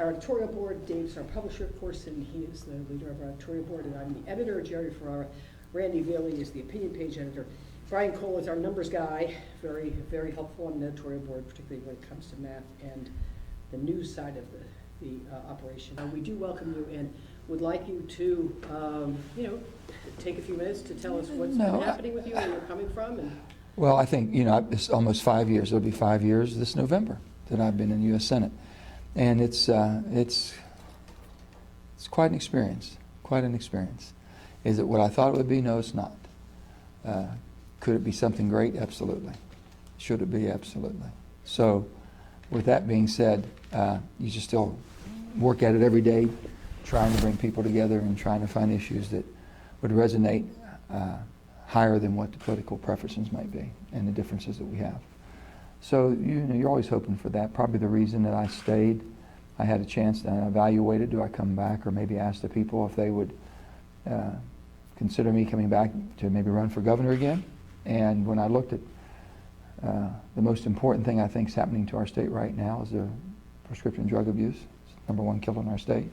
our editorial board. Dave's our publisher, of course, and he is the leader of our editorial board, and I'm the editor. Jerry Ferrara. Randy Bailey is the opinion page editor. Brian Cole is our numbers guy, very, very helpful on the editorial board, particularly when it comes to math and the news side of the operation. We do welcome you and would like you to, take a few minutes to tell us what's been happening with you, where you're coming from. And well, I think, it's almost 5 years. It'll be 5 years this November that I've been in the U.S. Senate. And it's quite an experience, Is it what I thought it would be? No, it's not. Could it be something great? Absolutely. Should it be? Absolutely. So with that being said, you just still work at it every day, trying to bring people together and trying to find issues that would resonate higher than what the political preferences might be and the differences that we have. So you're always hoping for that. Probably the reason that I stayed, I had a chance to evaluate it. Do I come back, or maybe ask the people if they would consider me coming back to maybe run for governor again. And when I looked at the most important thing I think is happening to our state right now is the prescription drug abuse. It's the #1 killer in our state.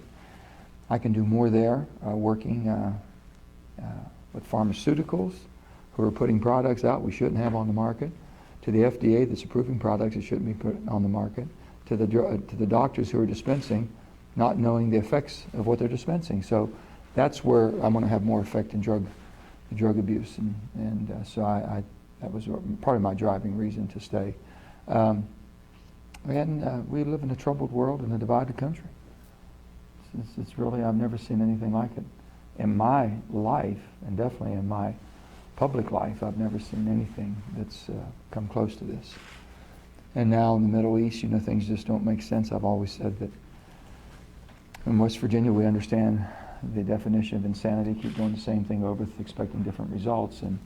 I can do more there, working with pharmaceuticals who are putting products out we shouldn't have on the market, to the FDA that's approving products that shouldn't be put on the market, to the doctors who are dispensing, not knowing the effects of what they're dispensing. So that's where I'm going to have more effect in drug abuse, and so that was part of my driving reason to stay. We live in a troubled world and a divided country. It's really, I've never seen anything like it in my life, and definitely in my public life. I've never seen anything that's come close to this. And now in the Middle East, things just don't make sense. I've always said that in West Virginia we understand the definition of insanity, keep doing the same thing over, expecting different results. And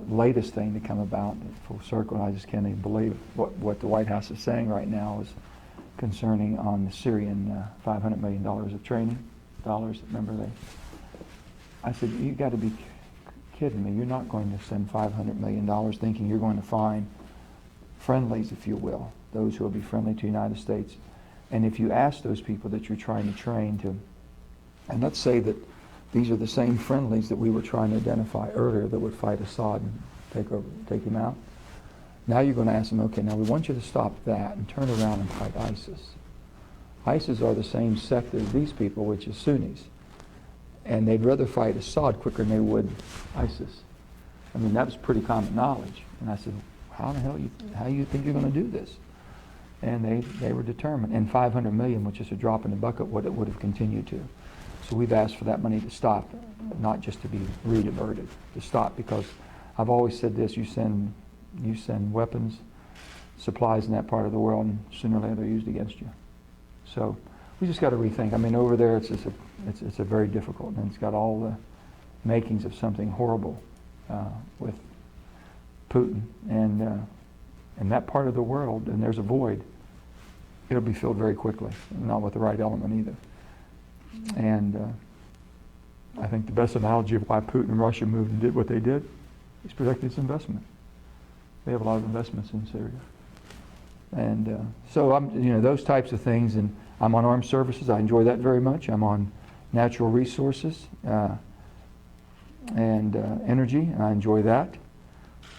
latest thing to come about, full circle, I just can't even believe what the White House is saying right now is concerning on the Syrian $500 million of training dollars. Remember I said, you got to be kidding me. You're not going to send $500 million thinking you're going to find friendlies, if you will, those who will be friendly to the United States. And if you ask those people that you're trying to train to, and let's say that these are the same friendlies that we were trying to identify earlier that would fight Assad and take him out. Now you're going to ask them, okay, now we want you to stop that and turn around and fight ISIS. ISIS are the same sect as these people, which is Sunnis. And they'd rather fight Assad quicker than they would ISIS. I mean, that was pretty common knowledge. And I said, how you think you're going to do this? And they were determined. And $500 million, which is a drop in the bucket, what it would have continued to. So we've asked for that money to stop, not just to be rediverted, to stop, because I've always said this: you send weapons, supplies in that part of the world, and sooner or later they're used against you. So we just got to rethink. I mean, over there it's a very difficult, and it's got all the makings of something horrible with Putin, and that part of the world, and there's a void. It'll be filled very quickly, not with the right element either. And I think the best analogy of why Putin and Russia moved and did what they did is protecting its investment. They have a lot of investments in Syria. And so I'm, those types of things, and I'm on armed services. I enjoy that very much. I'm on natural resources and energy, and I enjoy that.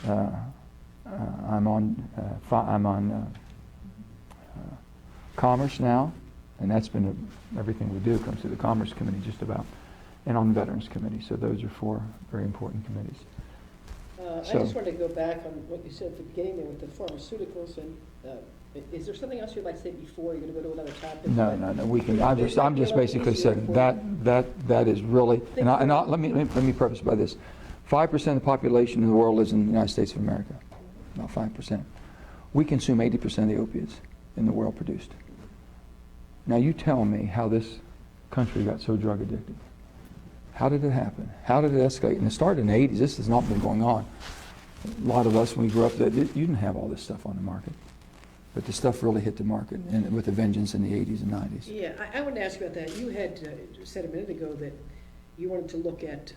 I'm on commerce now, and that's been everything we do comes through the Commerce Committee just about, and on the Veterans Committee. So those are 4 very important committees. I just wanted to go back on what you said at the beginning there with the pharmaceuticals, and is there something else you'd like to say before you're going to go to another topic? No. We can. I'm just basically saying that is really. And let me preface by this: 5% of the population in the world lives in the United States of America. About 5%. We consume 80% of the opiates in the world produced. Now you tell me how this country got so drug addicted. How did it happen? How did it escalate? And it started in the 80s. This has not been going on. A lot of us, when we grew up, you didn't have all this stuff on the market. But the stuff really hit the market and with a vengeance in the 80s and 90s. Yeah, I wanted to ask you about that. You had said a minute ago that you wanted to look at,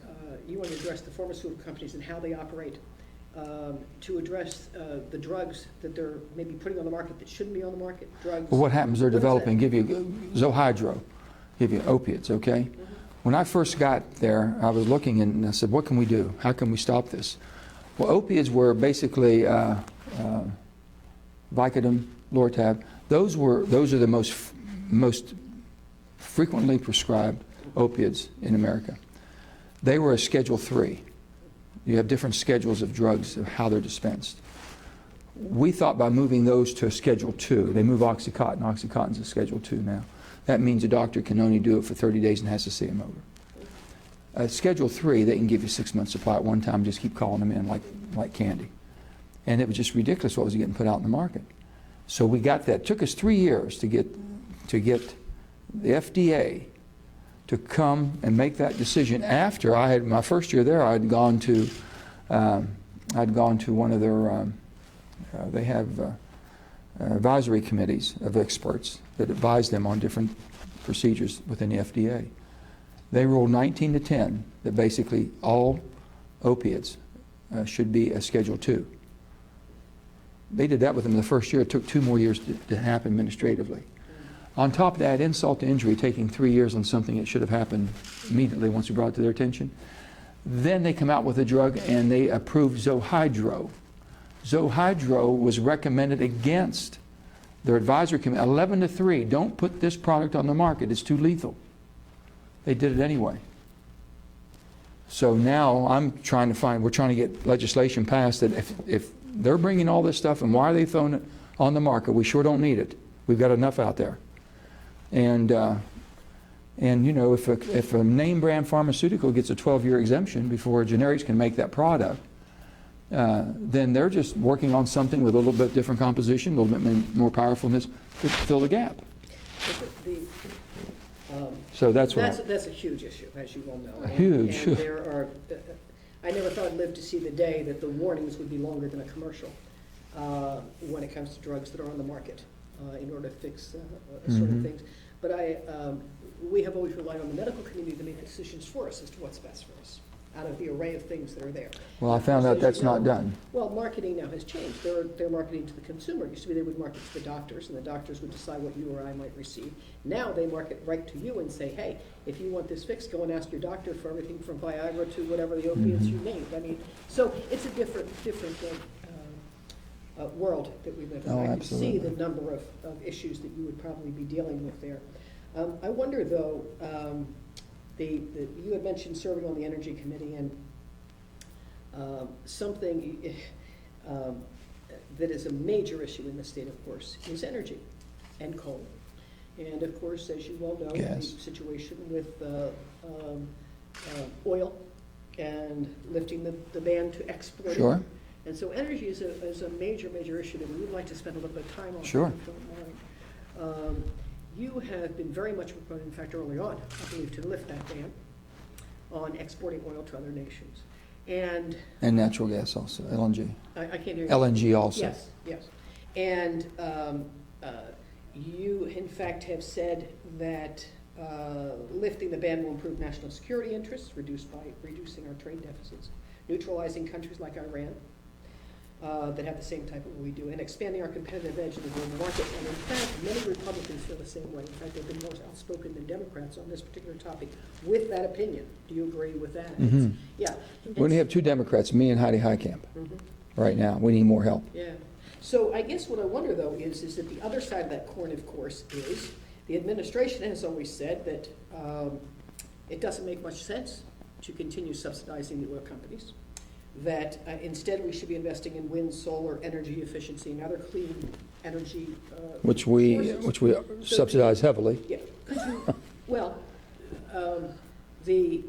you wanted to address the pharmaceutical companies and how they operate. to address the drugs that they're maybe putting on the market that shouldn't be on the market, drugs? Well, what happens, they're What is developing, that? give you Zohydro, give you opiates, okay? Mm-hmm. When I first got there, I was looking and I said, what can we do? How can we stop this? Well, opiates were basically Vicodin, Lortab. Those are the most frequently prescribed opiates in America. They were a Schedule III. You have different schedules of drugs of how they're dispensed. We thought by moving those to a Schedule II, they move Oxycontin. Oxycontin's a Schedule II now. That means a doctor can only do it for 30 days and has to see him over. Schedule III, they can give you 6 months supply at one time, just keep calling them in like candy. And it was just ridiculous what was getting put out in the market. So we got that. It took us 3 years to get the FDA to come and make that decision after I had, my first year there, I'd gone to one of their, they have advisory committees of experts that advise them on different procedures within the FDA. They ruled 19-10 that basically all opiates should be a Schedule II. They did that with them the first year. It took 2 more years to happen administratively. On top of that, insult to injury, taking 3 years on something that should have happened immediately once we brought it to their attention. Then they come out with a drug and they approved Zohydro. Zohydro was recommended against their advisory committee, 11-3. Don't put this product on the market. It's too lethal. They did it anyway. So now we're trying to get legislation passed that if they're bringing all this stuff and why are they throwing it on the market? We sure don't need it. We've got enough out there. And you know, if a name brand pharmaceutical gets a 12-year exemption before generics can make that product, then they're just working on something with a little bit different composition, a little bit more powerfulness to fill the gap. So that's a huge issue, as you well know. Huge. And there are, I never thought I'd live to see the day that the warnings would be longer than a commercial when it comes to drugs that are on the market in order to fix sort of things. But we have always relied on the medical community to make decisions for us as to what's best for us out of the array of things that are there. Well, I found out that's not done. Well, marketing now has changed. They're marketing to the consumer. It used to be they would market to the doctors, and the doctors would decide what you or I might receive. Now they market right to you and say, hey, if you want this fixed, go and ask your doctor for everything from Viagra to whatever the opiates you named. I mean, so it's a different world that we live in. Oh, I can absolutely. see the number of issues that you would probably be dealing with there. I wonder, though, you had mentioned serving on the Energy Committee, and something that is a major issue in the state, of course, is energy and coal. And of course, as you well know, the situation with oil and lifting the ban to export. Sure. And so energy is a major, major issue that we would like to spend a little bit of time on. Sure. If you don't mind. You have been very much proponent, in fact, early on, I believe, to lift that ban on exporting oil to other nations. And natural gas also, LNG. I can't hear you. LNG also. Yes, yes. And you, in fact, have said that lifting the ban will improve national security interests, reducing our trade deficits, neutralizing countries like Iran that have the same type of what we do, and expanding our competitive edge in the global market. And in fact, many Republicans feel the same way. In fact, they've been more outspoken than Democrats on this particular topic with that opinion. Do you agree with that? Yeah. We only have 2 Democrats, me and Heidi Heitkamp, right now. We need more help. Yeah. So I guess what I wonder, though, is that the other side of that coin, of course, is the administration has always said that it doesn't make much sense to continue subsidizing the oil companies, that instead we should be investing in wind, solar, energy efficiency, and other clean energy Which we subsidize heavily. Yeah. Well, the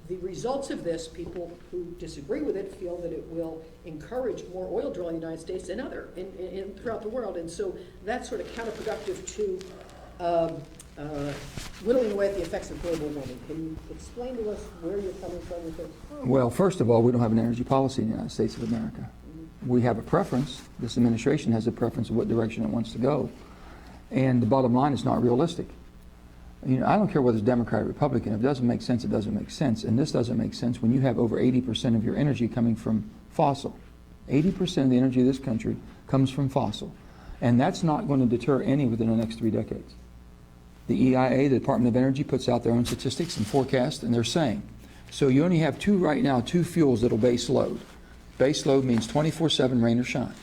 results of this, people who disagree with it feel that it will encourage more oil drilling in the United States and throughout the world, and so that's sort of counterproductive to whittling away at the effects of global warming. Can you explain to us where you're coming from with this? Well, first of all, we don't have an energy policy in the United States of America. We have a preference. This administration has a preference of what direction it wants to go. And the bottom line is not realistic. You know, I don't care whether it's Democrat or Republican. If it doesn't make sense, it doesn't make sense. And this doesn't make sense when you have over 80% of your energy coming from fossil. 80% of the energy of this country comes from fossil. And that's not going to deter any within the next 3 decades. The EIA, the Department of Energy, puts out their own statistics and forecasts, and they're saying, so you only have right now two fuels that'll base load. Base load means 24/7 rain or shine.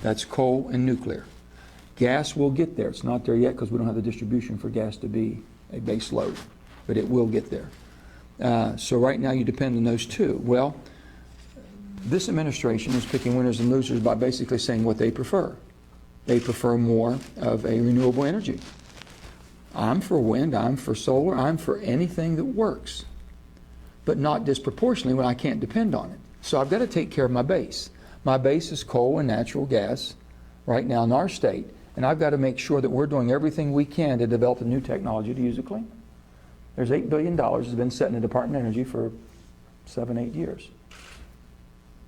That's coal and nuclear. Gas will get there. It's not there yet because we don't have the distribution for gas to be a base load, but it will get there. So right now you depend on those two. Well, this administration is picking winners and losers by basically saying what they prefer. They prefer more of a renewable energy. I'm for wind, I'm for solar, I'm for anything that works, but not disproportionately when I can't depend on it. So I've got to take care of my base. My base is coal and natural gas right now in our state, and I've got to make sure that we're doing everything we can to develop a new technology to use it clean. There's $8 billion that's been set in the Department of Energy for 7, 8 years.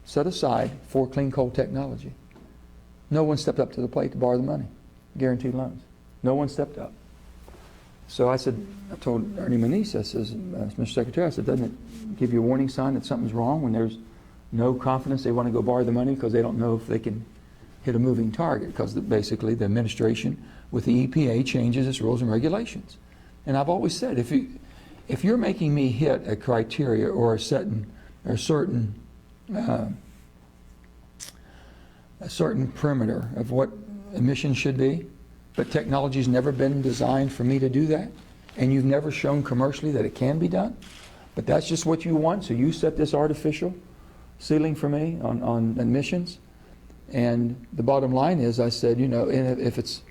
Set aside for clean coal technology. No one stepped up to the plate to borrow the money, guaranteed loans. No one stepped up. So I said, I told Ernie Moniz, I says, Mr. Secretary, I said, doesn't it give you a warning sign that something's wrong when there's no confidence they want to go borrow the money because they don't know if they can hit a moving target, because basically the administration with the EPA changes its rules and regulations. And I've always said, if you're making me hit a criteria or a certain perimeter of what emissions should be, but technology's never been designed for me to do that, and you've never shown commercially that it can be done, but that's just what you want, so you set this artificial ceiling for me on emissions. And the bottom line is, I said, you know, if it's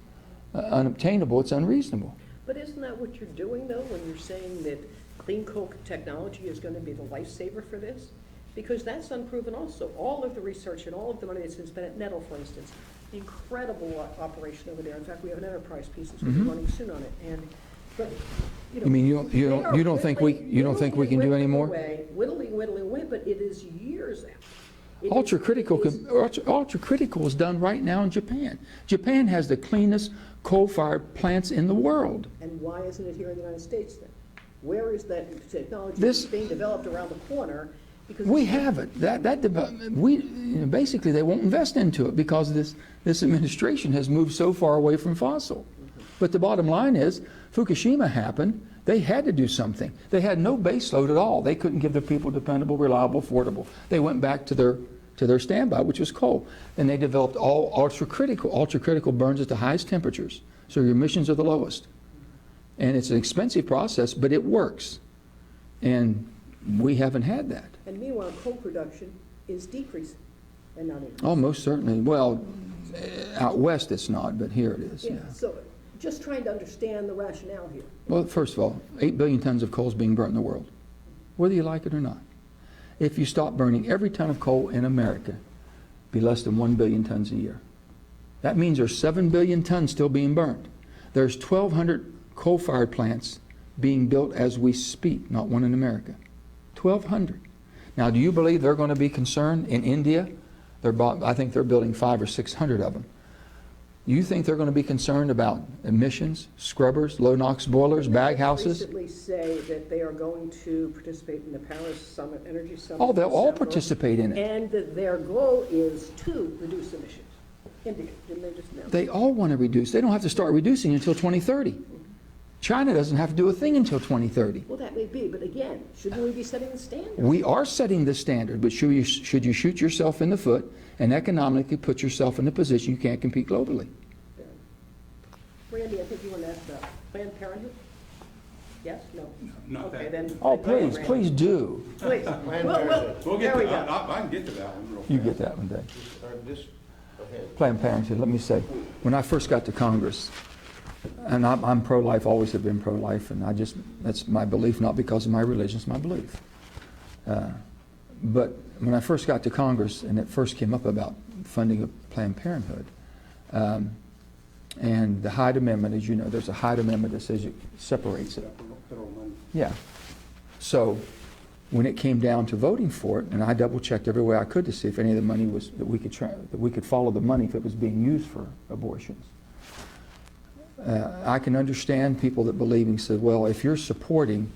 unobtainable, it's unreasonable. But isn't that what you're doing, though, when you're saying that clean coal technology is going to be the lifesaver for this? Because that's unproven also. All of the research and all of the money that's been spent at Nettle, for instance, the incredible operation over there. In fact, we have an enterprise piece that's going to be running soon on it. But you know, You mean you don't think we can do any more? Whittling away, but it is years out. Ultra-critical is done right now in Japan. Japan has the cleanest coal-fired plants in the world. And why isn't it here in the United States then? Where is that technology This- being developed around the corner? Because We have it. Basically they won't invest into it because this administration has moved so far away from fossil. But the bottom line is, Fukushima happened. They had to do something. They had no base load at all. They couldn't give their people dependable, reliable, affordable. They went back to their standby, which was coal. And they developed all ultra-critical. Ultra-critical burns at the highest temperatures, so your emissions are the lowest. And it's an expensive process, but it works. And we haven't had that. And meanwhile, coal production is decreasing and not increasing. Oh, most certainly. Well, out west it's not, but here it is. Yeah. So just trying to understand the rationale here. Well, first of all, 8 billion tons of coal is being burnt in the world, whether you like it or not. If you stop burning every ton of coal in America, it'd be less than 1 billion tons a year. That means there's 7 billion tons still being burned. There's 1,200 coal-fired plants being built as we speak, not one in America. 1,200. Now, do you believe they're going to be concerned in India? I think they're building 500 or 600 of them. You think they're going to be concerned about emissions, scrubbers, low NOx boilers, bag houses? They recently say that they are going to participate in the Paris Summit, Energy Summit. Oh, they'll all in December, participate in it. And that their goal is to reduce emissions. India, didn't they just announce? They all want to reduce. They don't have to start reducing until 2030. China doesn't have to do a thing until 2030. Well, that may be, but again, shouldn't we be setting the standard? We are setting the standard, but should you shoot yourself in the foot and economically put yourself in a position you can't compete globally? Randy, I think you want to ask about Planned Parenthood? Yes? No? Not Okay, that. then. Oh, then go ahead, please, Randy. please do. Please. We'll There get we to go. that. I can get to that one real fast. You get that one, Dave. Just go ahead. Planned Parenthood, let me say, when I first got to Congress, and I'm pro-life, always have been pro-life, and that's my belief, not because of my religion, it's my belief. But when I first got to Congress, and it first came up about funding of Planned Parenthood, and the Hyde Amendment, as you know, there's a Hyde Amendment that says it separates it. Federal money. Yeah. So when it came down to voting for it, and I double-checked every way I could to see if any of the money was, that we could follow the money if it was being used for abortions. I can understand people that believe and said, well, if you're supporting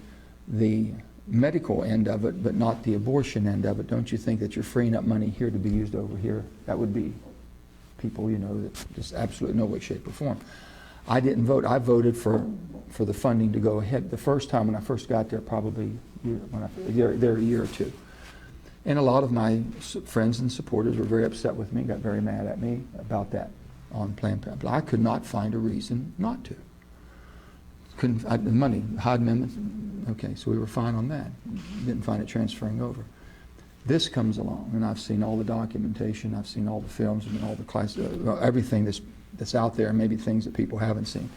the medical end of it, but not the abortion end of it, don't you think that you're freeing up money here to be used over here? That would be people, you know, that just absolutely no way, shape, or form. I didn't vote. I voted for the funding to go ahead. The first time when I first got there, probably there a year or two. And a lot of my friends and supporters were very upset with me, got very mad at me about that on Planned Parenthood. But I could not find a reason not to. The money, Hyde Amendment, okay, so we were fine on that. Didn't find it transferring over. This comes along, and I've seen all the documentation, I've seen all the films, and all the class, everything that's out there, maybe things that people haven't seen.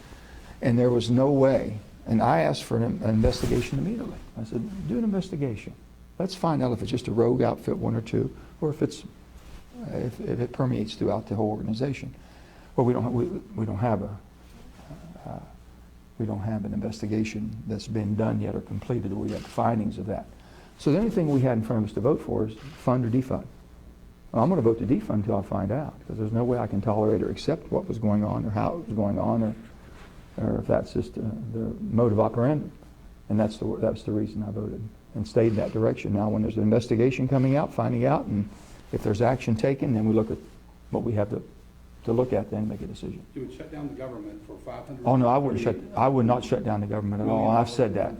And there was no way, and I asked for an investigation immediately. I said, do an investigation. Let's find out if it's just a rogue outfit, one or two, or if it's if it permeates throughout the whole organization. Well, we don't have an investigation that's been done yet or completed. We have the findings of that. So the only thing we had in front of us to vote for is fund or defund. Well, I'm going to vote to defund until I find out, because there's no way I can tolerate or accept what was going on or how it was going on, or if that's just the mode of operandi. And that's the reason I voted and stayed in that direction. Now, when there's an investigation coming out, finding out, and if there's action taken, then we look at what we have to look at, then make a decision. You would shut down the government for 500. Oh no, I would not shut down the government at all. I've said that.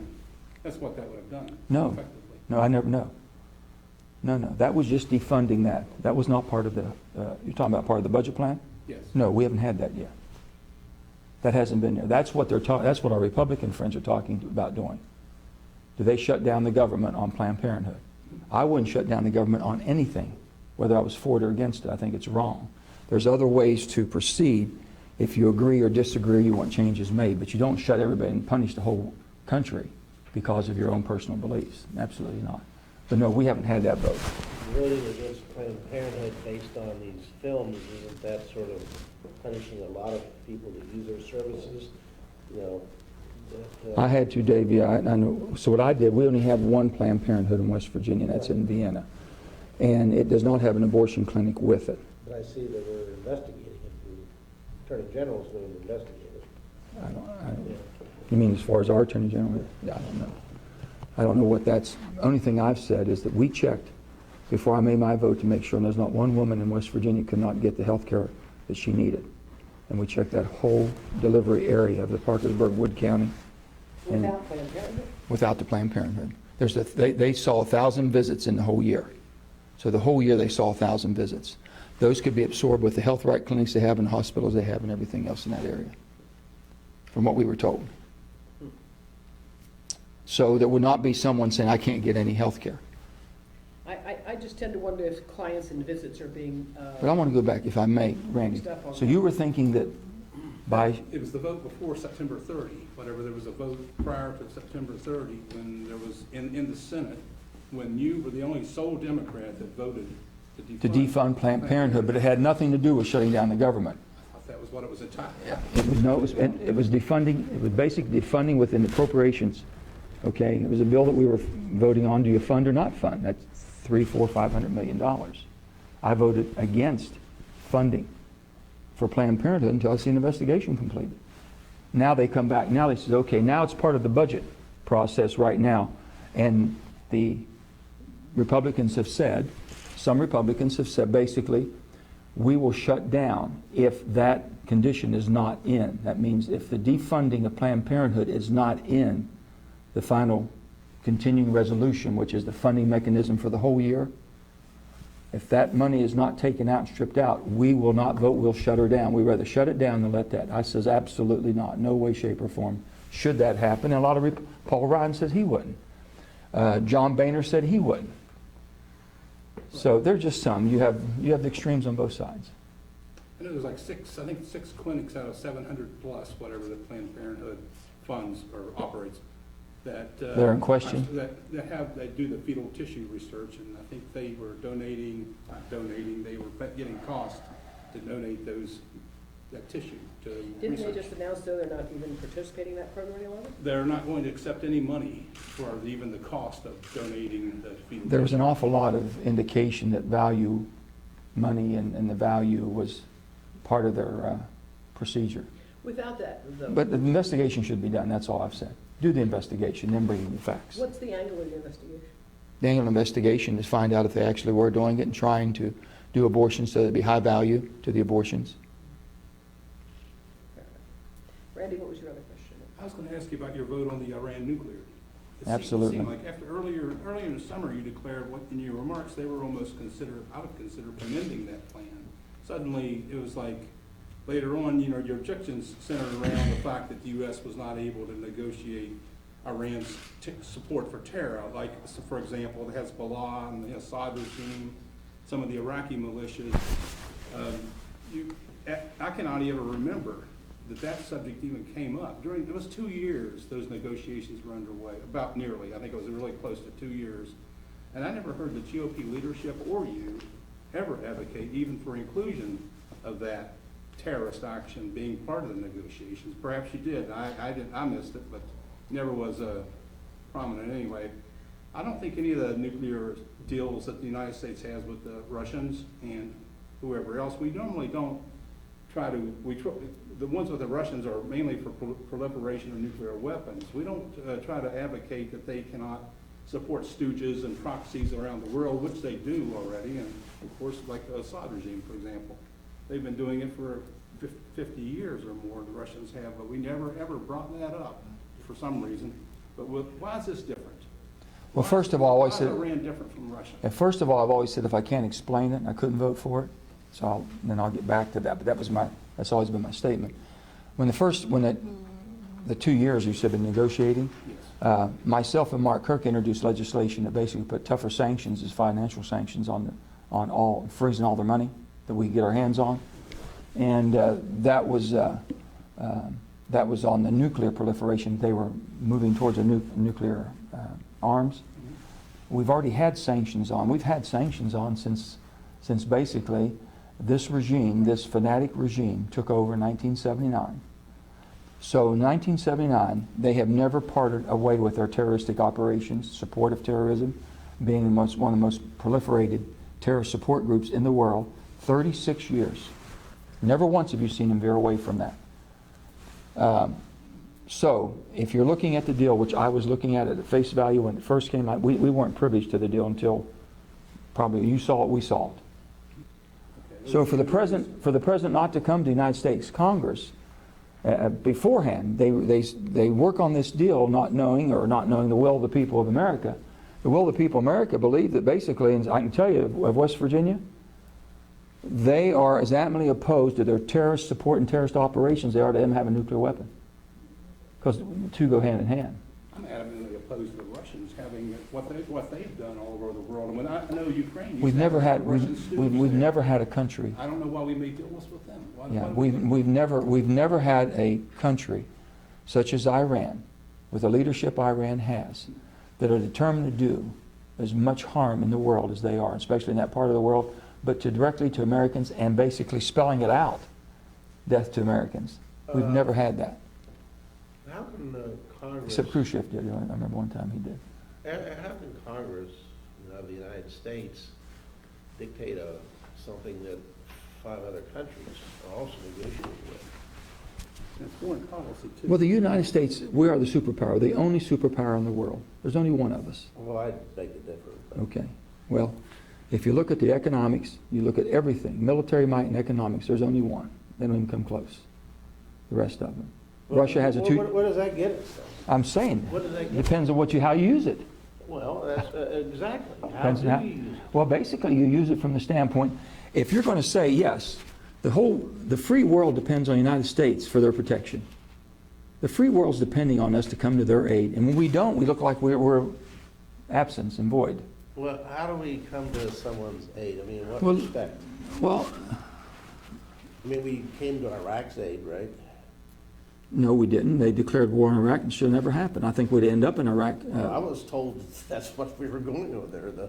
That's what that would have done. No, Effectively. no, I never. No. That was just defunding that. That was not part of the. You're talking about part of the budget plan? Yes. No, we haven't had that yet. That hasn't been there. That's what they're talking. That's what our Republican friends are talking about doing. Do they shut down the government on Planned Parenthood? I wouldn't shut down the government on anything, whether I was for it or against it. I think it's wrong. There's other ways to proceed. If you agree or disagree, you want changes made, but you don't shut everybody and punish the whole country because of your own personal beliefs. Absolutely not. But no, we haven't had that vote. Voting against Planned Parenthood based on these films, isn't that sort of punishing a lot of people that use their services? You know, that, I had to, Dave, yeah, I know. So what I did, we only have one Planned Parenthood in West Virginia, that's in Vienna. And it does not have an abortion clinic with it. But I see that we're investigating it. The Attorney General's going to investigate it. I don't, Yeah. you mean as far as our Attorney General? Yeah, I don't know. I don't know what that's, the only thing I've said is that we checked before I made my vote to make sure there's not one woman in West Virginia could not get the health care that she needed. And we checked that whole delivery area of the Parkersburg, Wood County. And Without Planned Parenthood? without the Planned Parenthood. They saw 1,000 visits in the whole year. So the whole year they saw 1,000 visits. Those could be absorbed with the health right clinics they have and hospitals they have and everything else in that area, from what we were told. So there would not be someone saying, I can't get any health care. I just tend to wonder if clients and visits are being. But I want to go back, if I may, Randy. So you were thinking that by... It was the vote before September 30, whatever, there was a vote prior to September 30 when there was, in the Senate, when you were the only sole Democrat that voted to defund Planned Parenthood, but it had nothing to do with shutting down the government. I thought that was what it was entitled. It was, no, it was defunding, it was basically defunding within appropriations. Okay, it was a bill that we were voting on, do you fund or not fund? That's $300, $400, $500 million. I voted against funding for Planned Parenthood until I see an investigation completed. Now they come back, now they say, okay, now it's part of the budget process right now. And the Republicans have said, some Republicans have said basically, we will shut down if that condition is not in. That means if the defunding of Planned Parenthood is not in the final continuing resolution, which is the funding mechanism for the whole year, if that money is not taken out and stripped out, we will not vote, we'll shut her down. We'd rather shut it down than let that. I says absolutely not, no way, shape, or form should that happen. And a lot of Paul Ryan says he wouldn't. John Boehner said he wouldn't. So there's just some. You have the extremes on both sides. I know there's like six clinics out of 700 plus, whatever the Planned Parenthood funds or operates, that They're in question? That do the fetal tissue research, and I think they were they were getting costs to donate that tissue to Didn't research. they just announce, though, they're not even participating in that program any longer? They're not going to accept any money for even the cost of donating the fetal There was tissue. an awful lot of indication that value money and the value was part of their procedure. Without that, But the investigation should be done, that's all I've said. Do the investigation, then bring in the facts. what's the angle of the investigation? The annual investigation is find out if they actually were doing it and trying to do abortions so there'd be high value to the abortions. Randy, what was your other question? I was going to ask you about your vote on the Iran nuclear. Absolutely. It seemed like after earlier in the summer, you declared what in your remarks they were almost I would consider amending that plan. Suddenly, it was like later on, your objections centered around the fact that the U.S. was not able to negotiate Iran's support for terror, like, so for example, the Hezbollah and the Assad regime, some of the Iraqi militias. I cannot even remember that subject even came up. It was 2 years those negotiations were underway, about nearly. I think it was really close to 2 years. And I never heard the GOP leadership or you ever advocate even for inclusion of that terrorist action being part of the negotiations. Perhaps you did. I missed it, but never was prominent anyway. I don't think any of the nuclear deals that the United States has with the Russians and whoever else, we normally don't try to, the ones with the Russians are mainly for proliferation of nuclear weapons. We don't try to advocate that they cannot support stooges and proxies around the world, which they do already, and of course, like the Assad regime, for example. They've been doing it for 50 years or more, the Russians have, but we never ever brought that up for some reason. But why is this different? Well, first of all, I always said, why is Iran different from Russia? and first of all, I've always said if I can't explain it, I couldn't vote for it. So then I'll get back to that. But that's always been my statement. When the 2 years you said been negotiating, Yes. myself and Mark Kirk introduced legislation that basically put tougher sanctions as financial sanctions on all, freezing all their money that we could get our hands on, and that was on the nuclear proliferation. They were moving towards a nuclear arms. We've already had sanctions on. We've had sanctions on since basically this regime, this fanatic regime, took over in 1979. So in 1979, they have never parted away with their terroristic operations, support of terrorism, being one of the most proliferated terrorist support groups in the world, 36 years. Never once have you seen them veer away from that. So if you're looking at the deal, which I was looking at at face value when it first came out, we weren't privy to the deal until probably you saw it, we saw it. So for the president not to come to the United States Congress beforehand, they work on this deal not knowing the will of the people of America. The will of the people of America believe that basically, and I can tell you of West Virginia, they are as adamantly opposed to their terrorist support and terrorist operations they are to them having a nuclear weapon. Because the two go hand in hand. I'm adamantly opposed to the Russians having what they've done all over the world. And when I know Ukraine, We've never had a country. I don't know why we made deals with them. Yeah, we've never had a country such as Iran, with the leadership Iran has, that are determined to do as much harm in the world as they are, especially in that part of the world, but directly to Americans and basically spelling it out, death to Americans. We've never had that. How can Congress... Except Khrushchev did. I remember one time he did. How can Congress of the United States dictate something that 5 other countries are also negotiating with? And foreign policy, too. Well, the United States, we are the superpower, the only superpower in the world. There's only one of us. Well, I beg to differ. But... Okay. Well, if you look at the economics, you look at everything, military might and economics, there's only one. They don't even come close. The rest of them. Russia has a two... What does that get us, though? I'm saying, What does that get depends on how you use it. Well, that's exactly. How Depends do on you use it? Well, basically, you use it from the standpoint, if you're going to say, yes, the free world depends on the United States for their protection. The free world's depending on us to come to their aid. And when we don't, we look like we're absence and void. Well, how do we come to someone's aid? I mean, in what Well- respect? Well, I mean, we came to Iraq's aid, right? no, we didn't. They declared war in Iraq and it should have never happened. I think we'd end up in Iraq. Well, I was told that's what we were going over there, the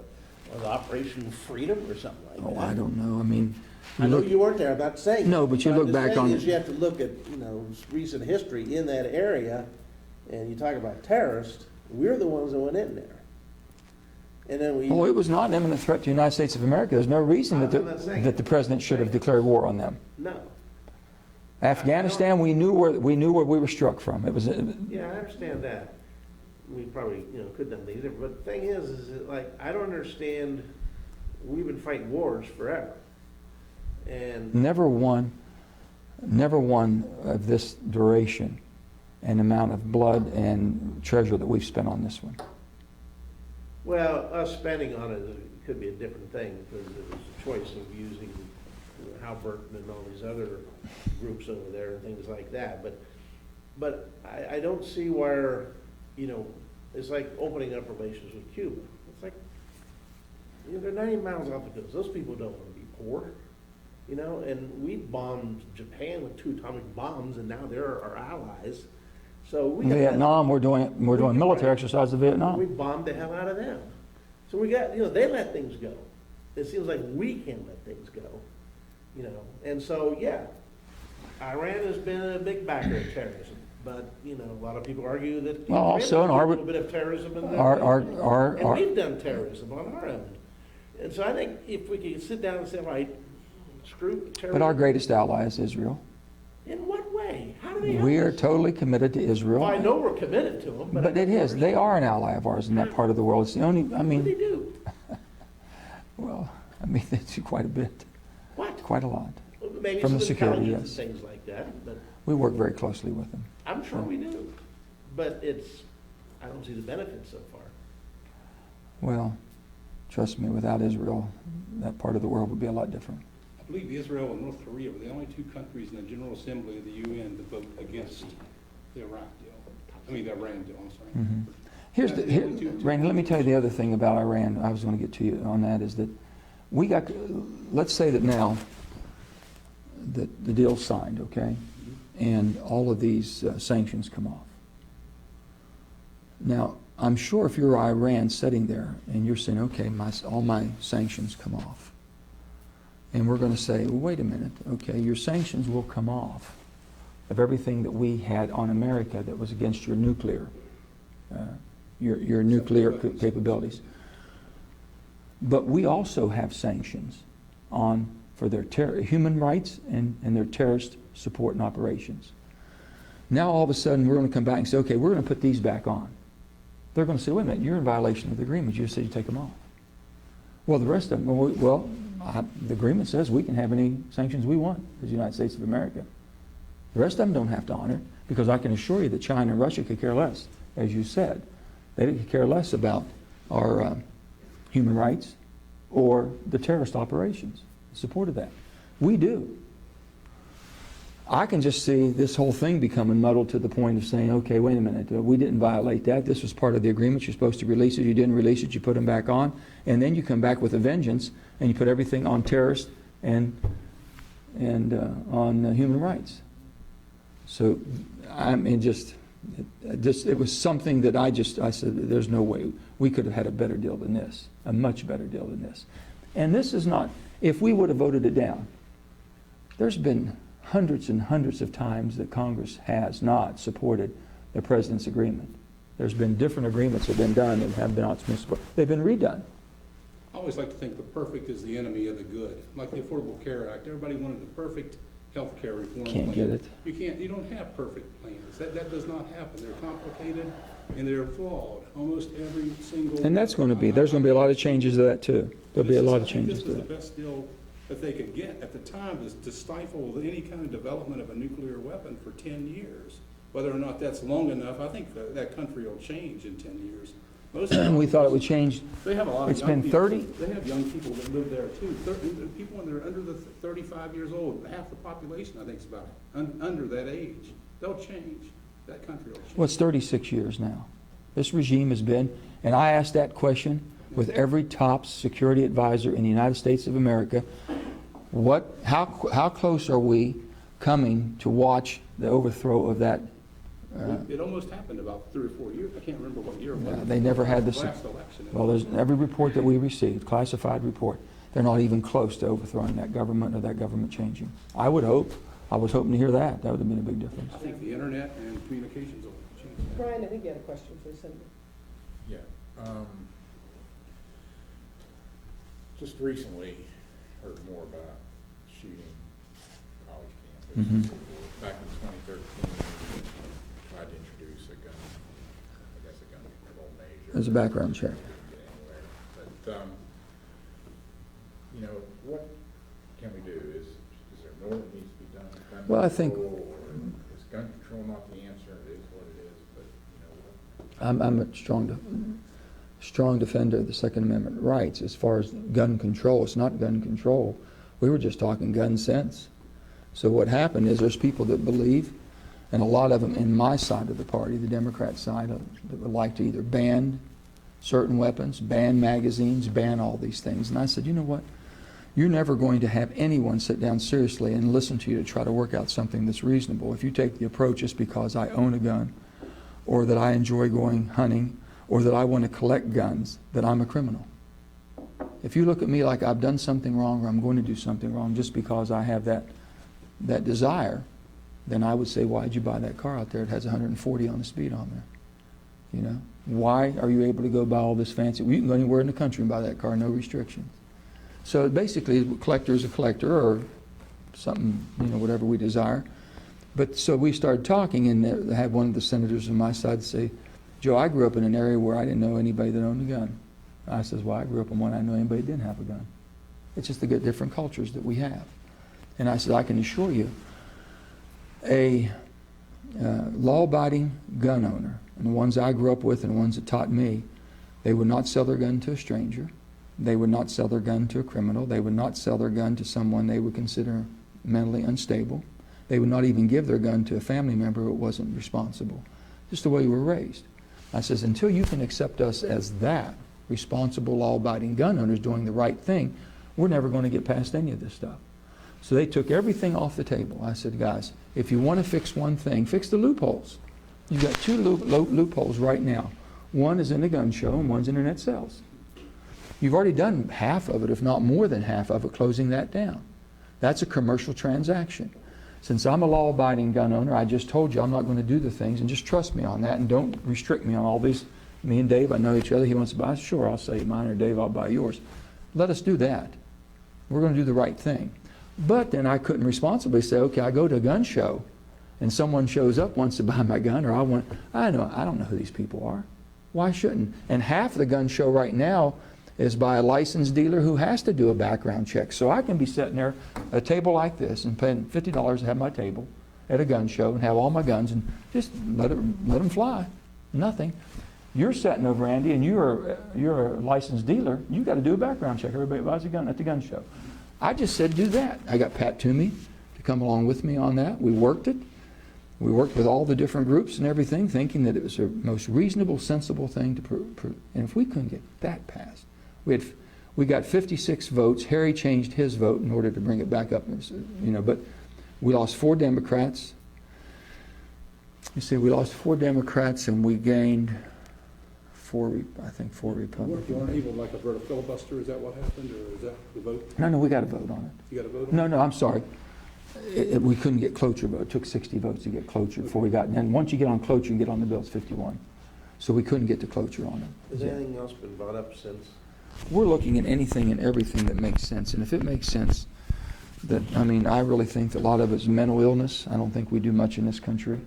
Operation Freedom or something like that. Oh, I don't know. I mean, I know you weren't there, I'm not saying. No, but you What look I'm back just on saying it. is you have to look at, recent history in that area, and you talk about terrorists, we're the ones that went in there. And then we... Oh, it was not an imminent threat to the United States of America. There's no reason I'm not saying that the president should have declared war on them. No. Afghanistan, we knew where we were struck from. It was. Yeah, I understand that. We probably, could have done things different, but the thing is that, like, I don't understand, we've been fighting wars forever. And Never one of this duration and amount of blood and treasure that we've spent on this one. well, us spending on it could be a different thing, because it was a choice of using Halliburton and all these other groups over there and things like that. But I don't see where, it's like opening up relations with Cuba. It's like, they're 90 miles off the coast. Those people don't want to be poor, and we bombed Japan with 2 atomic bombs, and now they're our allies. So we got Vietnam, we're doing military exercises in We Vietnam. bombed the hell out of them. So we got, they let things go. It seems like we can't let things go, And so, yeah, Iran has been a big backer of terrorism. But, a lot of people argue that Well, also, a and little bit of terrorism in our and we've done terrorism on our own. And so I think if we could sit down and say, all right, screw terrorism. but our greatest ally is Israel. In what way? How do they help We are us? totally committed to Israel. Well, I know we're committed to them, but. But it is. They are an ally of ours in that part of the world. It's the only. What do they do? Well, they do quite a bit, What? quite a lot. Maybe From some the security, intelligence yes. and things like that, but We work very closely with them. I'm sure we do. But I don't see the benefits so far. Well, trust me, without Israel, that part of the world would be a lot different. I believe Israel and North Korea were the only 2 countries in the General Assembly of the UN to vote against the Iraq deal. The Iran deal, I'm sorry. Mm-hmm. Randy, let me tell you the other thing about Iran. I was going to get to you on that, is that let's say that now that the deal's signed, okay, and all of these sanctions come off. Now, I'm sure if you're Iran sitting there and you're saying, okay, all my sanctions come off, and we're going to say, well, wait a minute, okay, your sanctions will come off of everything that we had on America that was against your nuclear capabilities. But we also have sanctions for their human rights and their terrorist support and operations. Now all of a sudden we're going to come back and say, okay, we're going to put these back on. They're going to say, wait a minute, you're in violation of the agreement. You said you take them off. Well, the rest of them, the agreement says we can have any sanctions we want as the United States of America. The rest of them don't have to honor it, because I can assure you that China and Russia could care less, as you said. They could care less about our human rights or the terrorist operations, support of that. We do. I can just see this whole thing becoming muddled to the point of saying, okay, wait a minute, we didn't violate that. This was part of the agreement. You're supposed to release it. You didn't release it. You put them back on. And then you come back with a vengeance and you put everything on terrorists and on human rights. So, it was something that I said, there's no way. We could have had a better deal than this, a much better deal than this. And this is not, if we would have voted it down, there's been hundreds and hundreds of times that Congress has not supported the President's agreement. There's been different agreements that have been done that have been supported. They've been redone. I always like to think the perfect is the enemy of the good. Like the Affordable Care Act, everybody wanted the perfect health care reform plan. Can't get it. You don't have perfect plans. That does not happen. They're complicated and they're flawed. Almost every single. And there's going to be a lot of changes to that too. There'll be a lot of changes to This was that. the best deal that they could get at the time, is to stifle any kind of development of a nuclear weapon for 10 years. Whether or not that's long enough, I think that country will change in 10 years. We thought it would change. They have a lot of It's young been people. 30. They have young people that live there too. People when they're under the 35 years old, half the population I think is about under that age. They'll change. That country will change. Well, it's 36 years now. This regime has been, and I asked that question with every top security advisor in the United States of America. How close are we coming to watch the overthrow of that? It almost happened about 3 or 4 years. I can't remember what year it was. They never had this. Last election. Well, there's every report that we received, classified report, they're not even close to overthrowing that government or that government changing. I was hoping to hear that. That would have been a big difference. I think the internet and communications will change that. Brian, I think you had a question for the Senator. Yeah. Just recently heard more about shooting college campuses. Mhm. back in 2013, we tried to introduce a gun, I guess a gun control measure. As a background check. Didn't get anywhere. But, you know, what can we do? Is there more that needs to be done? Gun Well, I think- control, or is gun control not the answer? It is what it is, but, you know, what? I'm a strong defender of the Second Amendment rights. As far as gun control, it's not gun control. We were just talking gun sense. So what happened is there's people that believe, and a lot of them in my side of the party, the Democrat side, that would like to either ban certain weapons, ban magazines, ban all these things. And I said, you know what? You're never going to have anyone sit down seriously and listen to you to try to work out something that's reasonable. If you take the approach just because I own a gun, or that I enjoy going hunting, or that I want to collect guns, that I'm a criminal. If you look at me like I've done something wrong or I'm going to do something wrong just because I have that desire, then I would say, why'd you buy that car out there? It has 140 on the speed on there. You know, why are you able to go buy all this fancy? Well, you can go anywhere in the country and buy that car, no restrictions. So basically, a collector is a collector, or something, you know, whatever we desire. But so we started talking, and I had one of the senators on my side say, Joe, I grew up in an area where I didn't know anybody that owned a gun. I says, well, I grew up in one I didn't know anybody that didn't have a gun. It's just the different cultures that we have. And I said, I can assure you, a law-abiding gun owner, and the ones I grew up with and the ones that taught me, they would not sell their gun to a stranger. They would not sell their gun to a criminal. They would not sell their gun to someone they would consider mentally unstable. They would not even give their gun to a family member who wasn't responsible. Just the way we were raised. I says, until you can accept us as that, responsible, law-abiding gun owners doing the right thing, we're never going to get past any of this stuff. So they took everything off the table. I said, guys, if you want to fix one thing, fix the loopholes. You've got two loopholes right now. One is in the gun show and one's internet sales. You've already done half of it, if not more than half of it, closing that down. That's a commercial transaction. Since I'm a law-abiding gun owner, I just told you I'm not going to do the things, and just trust me on that, and don't restrict me on all these. Me and Dave, I know each other. He wants to buy, sure, I'll sell you mine, or Dave, I'll buy yours. Let us do that. We're going to do the right thing. But then I couldn't responsibly say, okay, I go to a gun show, and someone shows up, wants to buy my gun, or I don't know who these people are. Why shouldn't? And half the gun show right now is by a licensed dealer who has to do a background check. So I can be sitting there at a table like this and paying $50 to have my table at a gun show and have all my guns and just let them fly. Nothing. You're sitting over, Andy, and you're a licensed dealer. You've got to do a background check. Everybody buys a gun at the gun show. I just said do that. I got Pat Toomey to come along with me on that. We worked it. We worked with all the different groups and everything, thinking that it was the most reasonable, sensible thing to and if we couldn't get that passed, we got 56 votes. Harry changed his vote in order to bring it back up, you know, but we lost 4 Democrats. You see, we lost 4 Democrats and we gained 4 Republicans. You weren't able to like avert a filibuster, is that what happened, or is that the vote? No, we got a vote on it. You got a vote on it? No, I'm sorry. We couldn't get cloture vote. It took 60 votes to get cloture before we got, and once you get on cloture, you get on the bill, it's 51. So we couldn't get to cloture on it. Has anything else been brought up since? We're looking at anything and everything that makes sense. And if it makes sense, I really think that a lot of it is mental illness. I don't think we do much in this country.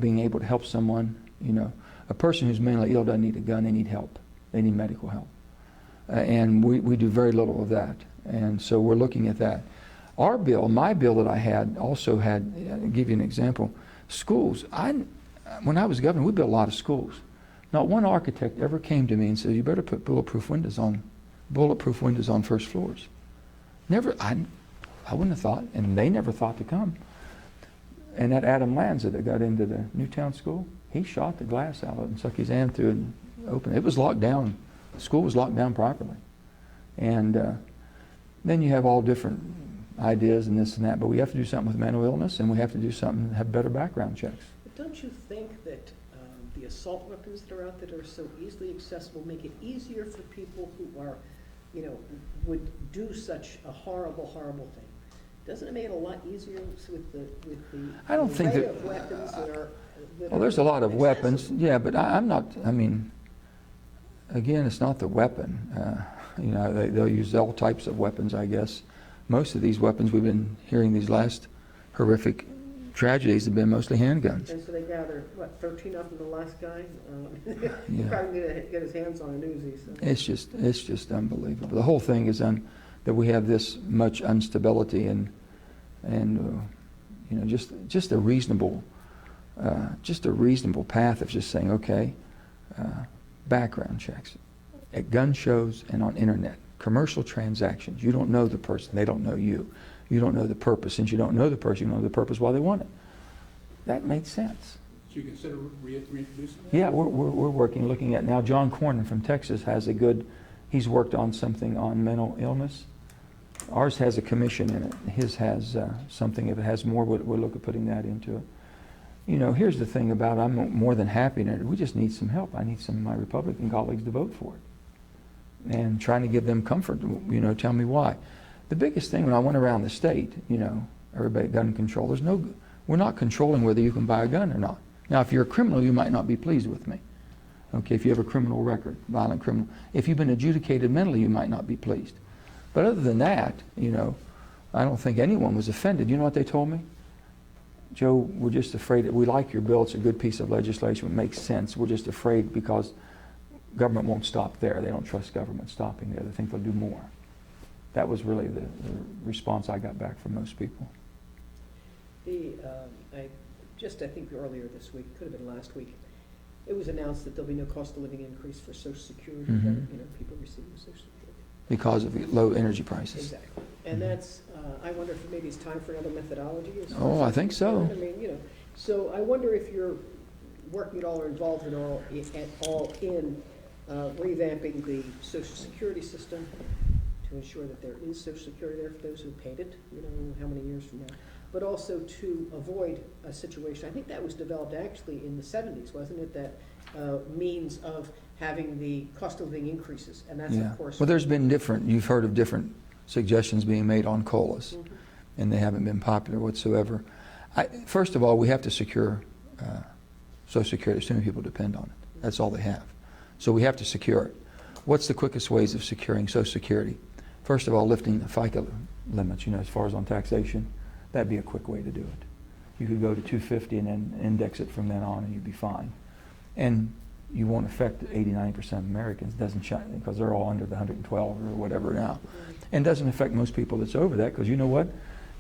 Being able to help someone, you know, a person who's mentally ill doesn't need a gun, they need help. They need medical help. And we do very little of that. And so we're looking at that. Our bill, my bill that I had, also had, I'll give you an example, schools. When I was governor, we built a lot of schools. Not one architect ever came to me and said, you better put bulletproof windows on first floors. Never, I wouldn't have thought, and they never thought to come. And that Adam Lanza that got into the Newtown school, he shot the glass out and stuck his hand through it and opened it. It was locked down. The school was locked down properly. And then you have all different ideas and this and that, but we have to do something with mental illness, and we have to do something, have better background checks. But don't you think that the assault weapons that are out that are so easily accessible make it easier for people who are, you know, would do such a horrible, horrible thing? Doesn't it make it a lot easier with the I don't think array that, of weapons that are well, there's a lot of weapons, accessible? yeah, but I'm not, again, it's not the weapon. You know, they'll use all types of weapons, I guess. Most of these weapons, we've been hearing these last horrific tragedies have been mostly handguns. And so they gathered, what, 13 of them, the last guy? He Yeah. probably need to get his hands on a Uzi, so. It's just unbelievable. The whole thing is that we have this much instability and you know, just a reasonable path of just saying, okay, background checks at gun shows and on internet, commercial transactions. You don't know the person, they don't know you. You don't know the purpose. Since you don't know the person, you don't know the purpose why they want it. That made sense. Did you consider reintroducing that? Yeah, we're working, looking at now. John Cornyn from Texas has he's worked on something on mental illness. Ours has a commission in it. His has something. If it has more, we'll look at putting that into it. You know, here's the thing about it. I'm more than happy. We just need some help. I need some of my Republican colleagues to vote for it. And trying to give them comfort, you know, tell me why. The biggest thing when I went around the state, you know, everybody gun control, we're not controlling whether you can buy a gun or not. Now, if you're a criminal, you might not be pleased with me. Okay, if you have a criminal record, violent criminal. If you've been adjudicated mentally, you might not be pleased. But other than that, you know, I don't think anyone was offended. You know what they told me? Joe, we're just afraid that we like your bill. It's a good piece of legislation. It makes sense. We're just afraid because government won't stop there. They don't trust government stopping there. They think they'll do more. That was really the response I got back from most people. I think earlier this week, could have been last week, it was announced that there'll be no cost of living increase for Social Security, Mhm. you know, people receiving Social Security. Because of the low energy prices. Exactly. And that's, I wonder if maybe it's time for another methodology. as far Oh, as I think so. I mean, you know, so I wonder if you're working at all or involved at all in revamping the Social Security system to ensure that there is Social Security there for those who paid it, you know, how many years from now. But also to avoid a situation, I think that was developed actually in the 70s, wasn't it? That means of having the cost of living increases, and that's Yeah. of course. Well, there's been you've heard of different suggestions being made on COLAs, Mhm. and they haven't been popular whatsoever. First of all, we have to secure Social Security. So many people depend on it. That's all they have. So we have to secure it. What's the quickest ways of securing Social Security? First of all, lifting the FICA limits, you know, as far as on taxation. That'd be a quick way to do it. You could go to 250 and then index it from then on and you'd be fine. And you won't affect 89% of Americans, because they're all under the 112 or whatever now. And doesn't affect most people that's over that, because you know what?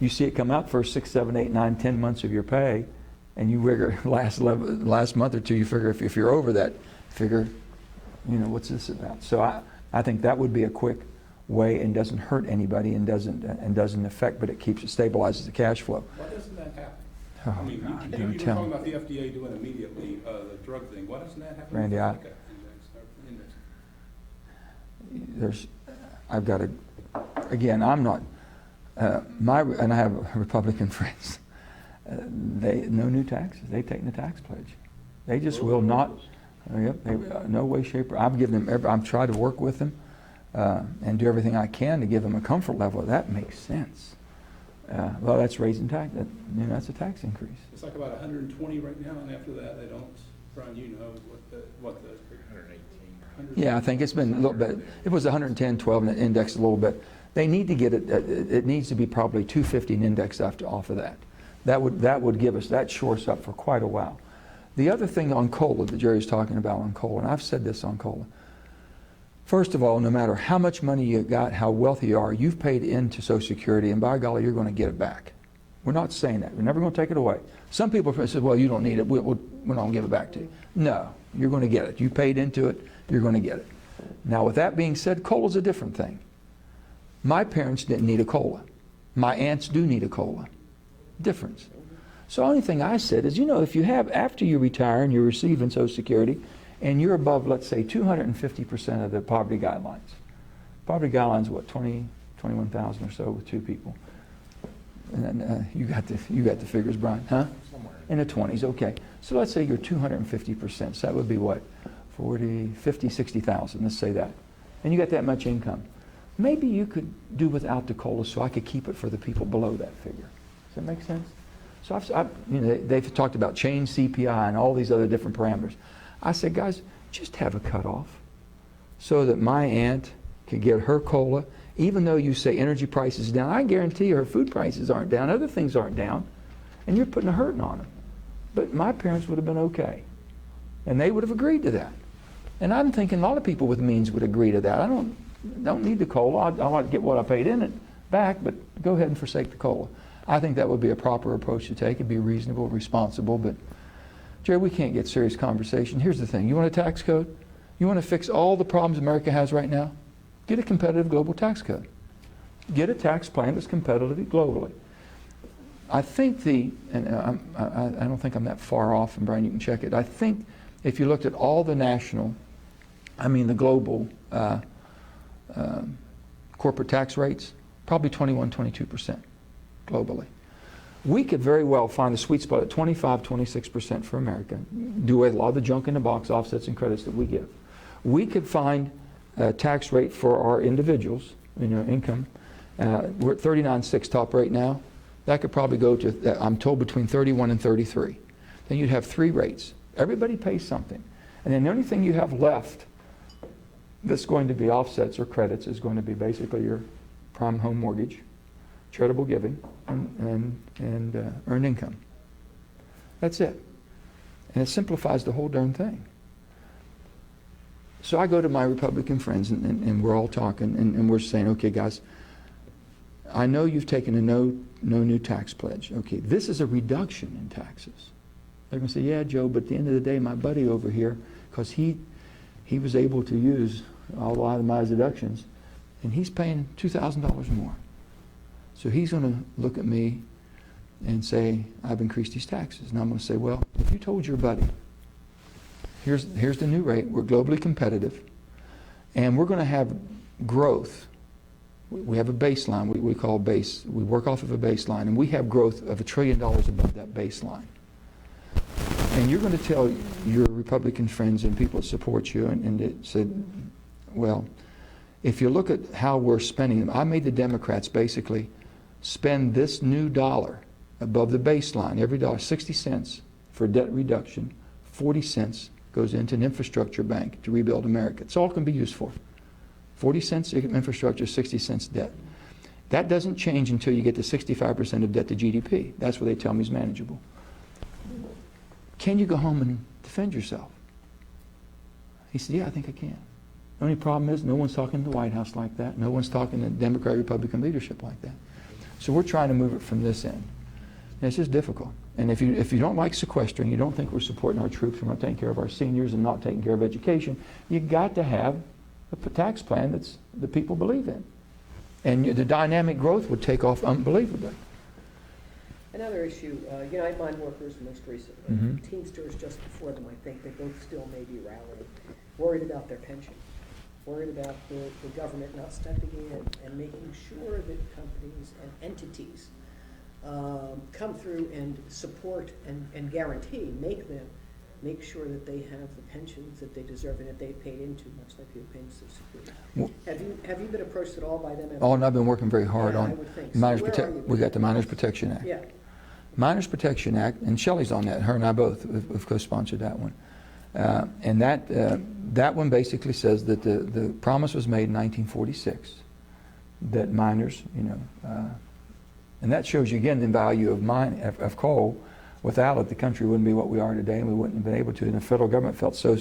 You see it come out for 6, 7, 8, 9, 10 months of your pay, and you figure last month or two, you figure if you're over that, you know, what's this about? So I think that would be a quick way and doesn't hurt anybody and doesn't affect, but it stabilizes the cash flow. Why doesn't that happen? Oh, I mean, God, you don't were tell talking me. about the FDA doing immediately the drug thing. Why doesn't that happen? Randy, with the index? I've got again, I'm not, and I have Republican friends, no new taxes. They've taken the tax pledge. They just will not, no way, shape, or I've given them, I've tried to work with them and do everything I can to give them a comfort level. That makes sense. Well, that's raising tax, that's a tax increase. It's like about 120 right now, and after that, they don't, Brian, you know what the 118. Yeah, I think it's been a little bit, it was 110, 12, and it indexed a little bit. They need to get it, it needs to be probably 250 and indexed off of that. That would give us, that shores up for quite a while. The other thing on COLA that Jerry's talking about on COLA, and I've said this on COLA, first of all, no matter how much money you got, how wealthy you are, you've paid into Social Security, and by golly, you're going to get it back. We're not saying that. We're never going to take it away. Some people say, well, you don't need it. We're not going to give it back to you. No, you're going to get it. You paid into it. You're going to get it. Now, with that being said, COLA's a different thing. My parents didn't need a COLA. My aunts do need a COLA. Difference. So the only thing I said is, if you have, after you retire and you're receiving Social Security, and you're above, let's say, 250% of the poverty guidelines. Poverty guidelines, what, 21,000 or so with two people. And then, you got the figures, Brian, huh? Somewhere. In the 20s, okay. So let's say you're 250%. So that would be what? 40, 50, 60,000, let's say that. And you got that much income. Maybe you could do without the COLA so I could keep it for the people below that figure. Does that make sense? So they've talked about change CPI and all these other different parameters. I said, guys, just have a cutoff so that my aunt can get her COLA, even though you say energy prices down. I guarantee her food prices aren't down, other things aren't down. and you're putting a hurting on them. But my parents would have been okay, and they would have agreed to that. And I'm thinking a lot of people with means would agree to that. I don't need the COLA. I want to get what I paid in it back, but go ahead and forsake the COLA. I think that would be a proper approach to take. It'd be reasonable, responsible, but Jerry, we can't get serious conversation. Here's the thing. You want a tax code? You want to fix all the problems America has right now? Get a competitive global tax code. Get a tax plan that's competitive globally. I think and I don't think I'm that far off, and Brian, you can check it. I think if you looked at all the the global corporate tax rates, probably 21-22% globally. We could very well find a sweet spot at 25-26% for America, do away with a lot of the junk in the box offsets and credits that we give. We could find a tax rate for our individuals, income. We're at 39.6 top rate now. That could probably go to, I'm told, between 31 and 33. Then you'd have 3 rates. Everybody pays something. And then the only thing you have left that's going to be offsets or credits is going to be basically your prime home mortgage, charitable giving, and earned income. That's it. And it simplifies the whole darn thing. So I go to my Republican friends, and we're all talking, and we're saying, okay, guys, I know you've taken a no new tax pledge. Okay, this is a reduction in taxes. They're going to say, yeah, Joe, but at the end of the day, my buddy over here, because he was able to use all the itemized deductions, and he's paying $2,000 more. So he's going to look at me and say, I've increased these taxes. And I'm going to say, well, if you told your buddy, here's the new rate, we're globally competitive, and we're going to have growth. We have a baseline, we call base. We work off of a baseline, and we have growth of $1 trillion above that baseline. And you're going to tell your Republican friends and people that support you, and it said, well, if you look at how we're spending them, I made the Democrats basically spend this new dollar above the baseline, every dollar, 60 cents for debt reduction, 40 cents goes into an infrastructure bank to rebuild America. It's all it can be used for. 40 cents infrastructure, 60 cents debt. That doesn't change until you get to 65% of debt to GDP. That's what they tell me is manageable. Can you go home and defend yourself? He said, yeah, I think I can. The only problem is no one's talking to the White House like that. No one's talking to Democrat, Republican leadership like that. So we're trying to move it from this end. And it's just difficult. And if you don't like sequestering, you don't think we're supporting our troops, we're not taking care of our seniors and not taking care of education, you got to have a tax plan that's the people believe in. And the dynamic growth would take off unbelievably. Another issue, United Mine Workers most recently, Mm-hmm. Teamsters just before them, I think, they both still may be rallying, worried about their pension, worried about the government not stepping in and making sure that companies and entities come through and support and guarantee, make sure that they have the pensions that they deserve and that they paid into, much like people pay into Social Security. Well, Have you been approached at all by them? Oh, and I've been working very hard Yeah, I on would think so. we got the Miners Protection Act. Yeah. Miners Protection Act, and Shelley's on that. Her and I both have co-sponsored that one. And that one basically says that the promise was made in 1946 that miners, and that shows you again the value of coal. Without it, the country wouldn't be what we are today, and we wouldn't have been able to. And the federal government felt so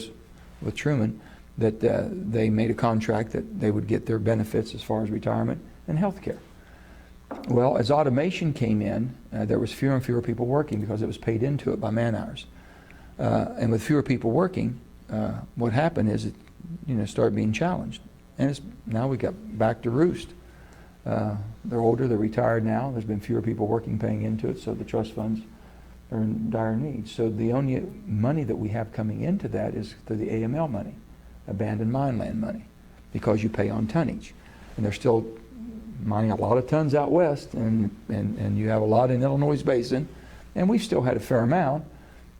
with Truman that they made a contract that they would get their benefits as far as retirement and health care. Well, as automation came in, there was fewer and fewer people working because it was paid into it by man hours. And with fewer people working, what happened is it started being challenged. And now we got back to roost. They're older, they're retired now. There's been fewer people working, paying into it, so the trust funds are in dire need. So the only money that we have coming into that is through the AML money, abandoned mine land money, because you pay on tonnage. And they're still mining a lot of tons out west, and you have a lot in Illinois Basin, and we've still had a fair amount,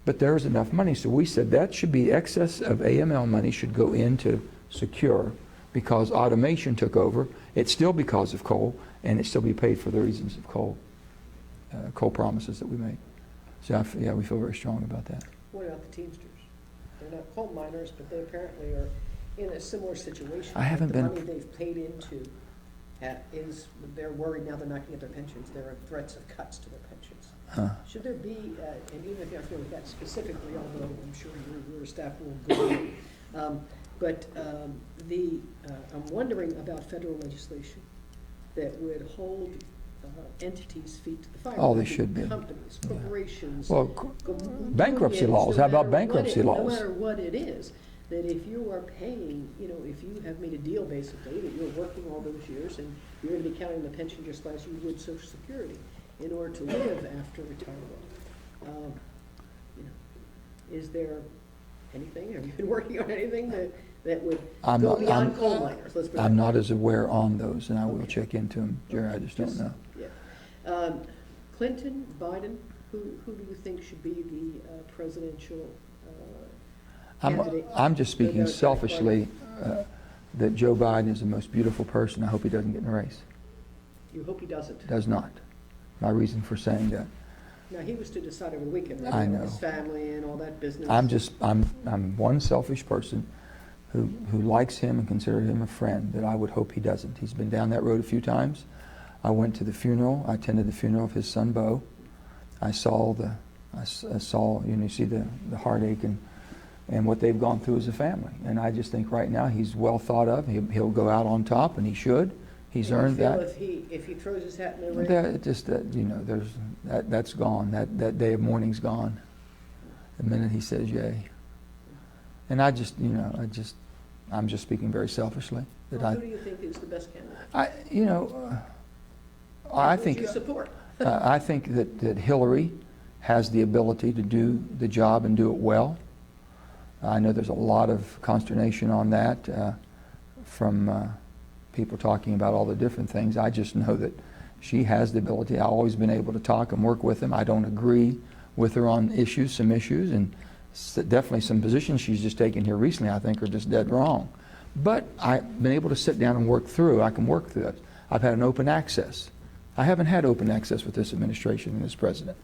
but there's enough money. So we said that should be excess of AML money should go into secure, because automation took over. It's still because of coal, and it still be paid for the reasons of coal promises that we made. So we feel very strong about that. What about the Teamsters? They're not coal miners, but they apparently are in a similar situation. I haven't the been- money they've paid into they're worried now they're not going to get their pensions. There are threats of cuts to their pensions. Huh. Should there be, and even if you're not familiar with that specifically, although I'm sure your staff will go, I'm wondering about federal legislation that would hold entities' feet to the fire. Oh, they should be. Companies, corporations. Well, bankruptcy unions, laws, no how about matter what bankruptcy it- laws? No matter what it is, that if you are paying, if you have made a deal basically, that you're working all those years and you're gonna be counting the pension just as you would Social Security in order to live after retirement. Is there anything, have you been working on anything that would I'm go not- beyond I'm- coal miners? Let's put it I'm that not way. as aware on those, and I will Okay. check into them, Jerry, I just don't know. Yeah. Clinton, Biden, who do you think should be the presidential candidate? I'm just speaking Democratic selfishly, that Joe Biden is the most beautiful person. I hope he doesn't get in the race. You hope he doesn't. Does not. My reason for saying that. Now, he was to decide over the weekend, right? I know. His family and all that business. I'm one selfish person who likes him and considers him a friend, that I would hope he doesn't. He's been down that road a few times. I went to the funeral. I attended the funeral of his son, Bo. I saw you see the heartache and what they've gone through as a family. And I just think right now he's well thought of. He'll go out on top, and he should. He's And you earned feel that. if he throws his hat in the ring? That's gone. That day of mourning's gone. The minute he says yay. And I'm just speaking very selfishly. Well, who do you think is the best candidate? I Who think do you support? I think that Hillary has the ability to do the job and do it well. I know there's a lot of consternation on that from people talking about all the different things. I just know that she has the ability. I've always been able to talk and work with them. I don't agree with her on some issues, and definitely some positions she's just taken here recently I think are just dead wrong. But I've been able to sit down and work through. I can work through it. I've had an open access. I haven't had open access with this administration and this president.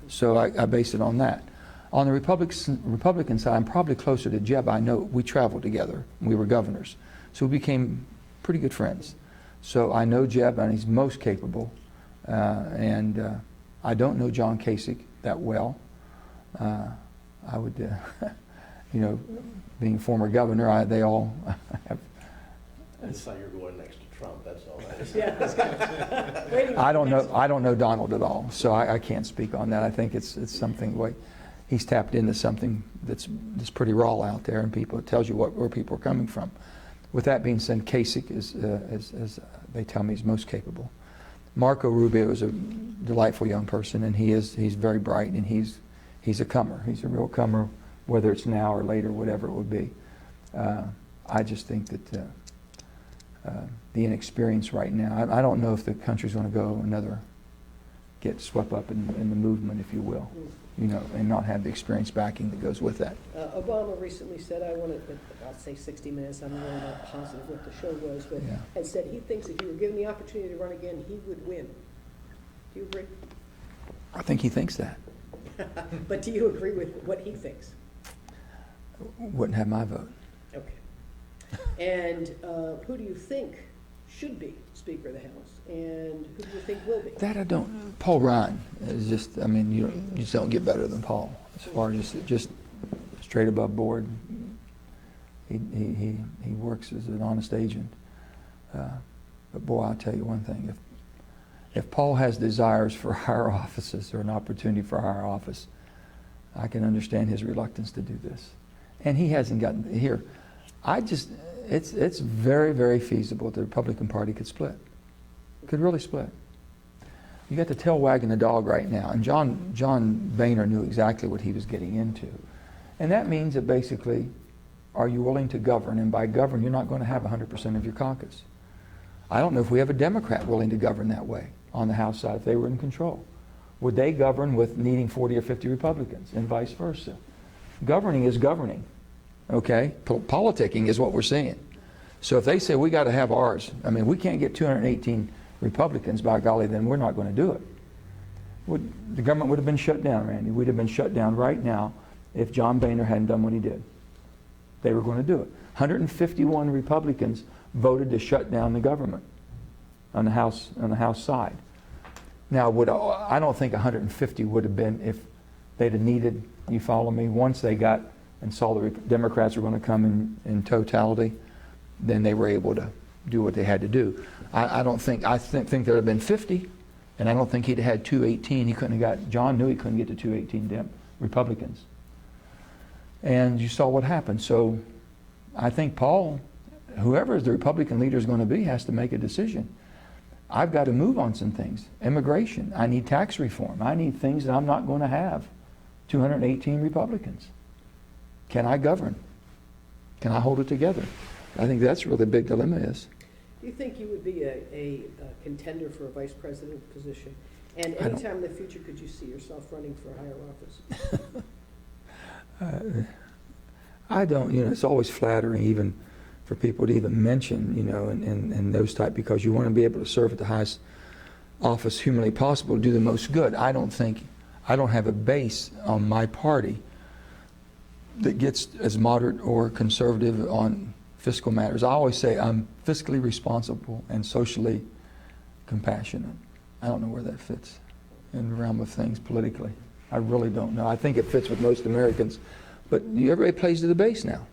So I base it on that. On the Republican side, I'm probably closer to Jeb. I know we traveled together. We were governors. So we became pretty good friends. So I know Jeb, and he's most capable. And I don't know John Kasich that well. I would, being former governor, they all have. I just thought you were going next to Trump, that's all. Yeah. I don't know Donald at all, so I can't speak on that. I think it's something he's tapped into something that's pretty raw out there, and it tells you where people are coming from. With that being said, Kasich is as they tell me, is most capable. Marco Rubio is a delightful young person, and he's very bright, and he's a comer. He's a real comer, whether it's now or later, whatever it would be. I just think that the inexperience right now, I don't know if the country's going to get swept up in the movement, if you will, and not have the experience backing that goes with that. Obama recently said, I'll say 60 Minutes, I'm really not positive what the show was, but Yeah. had said he thinks if he were given the opportunity to run again, he would win. Do you agree? I think he thinks that. But do you agree with what he thinks? Wouldn't have my vote. Okay. And who do you think should be Speaker of the House? And who do you think will be? That I don't. Paul Ryan is just, you just don't get better than Paul as far as just straight above board. He works as an honest agent. But boy, I'll tell you one thing. If Paul has desires for higher offices or an opportunity for a higher office, I can understand his reluctance to do this. And he hasn't gotten here. It's very, very feasible that the Republican Party could split. Could really split. You got the tail wagging the dog right now. And John Boehner knew exactly what he was getting into. And that means that basically, are you willing to govern? And by govern, you're not going to have 100% of your caucus. I don't know if we have a Democrat willing to govern that way on the House side if they were in control. Would they govern with needing 40 or 50 Republicans and vice versa? Governing is governing, okay? Politicking is what we're seeing. So if they say we got to have ours, we can't get 218 Republicans, by golly, then we're not going to do it. The government would have been shut down, Randy. We'd have been shut down right now if John Boehner hadn't done what he did. They were going to do it. 151 Republicans voted to shut down the government. on the House side. Now, I don't think 150 would have been if they'd have needed, you follow me, once they got and saw the Democrats were going to come in totality, then they were able to do what they had to do. I think there would have been 50, and I don't think he'd have had 218. He couldn't have got, John knew he couldn't get to 218 Republicans. And you saw what happened. So I think Paul, whoever the Republican leader is going to be, has to make a decision. I've got to move on some things. Immigration. I need tax reform. I need things that I'm not going to have 218 Republicans. Can I govern? Can I hold it together? I think that's where the big dilemma is. Do you think you would be a contender for a vice president position? And any time in the future, could you see yourself running for a higher office? I don't, it's always flattering even for people to even mention, and those type, because you want to be able to serve at the highest office humanly possible, to do the most good. I don't have a base on my party that gets as moderate or conservative on fiscal matters. I always say I'm fiscally responsible and socially compassionate. I don't know where that fits in the realm of things politically. I really don't know. I think it fits with most Americans, but everybody plays to the base now.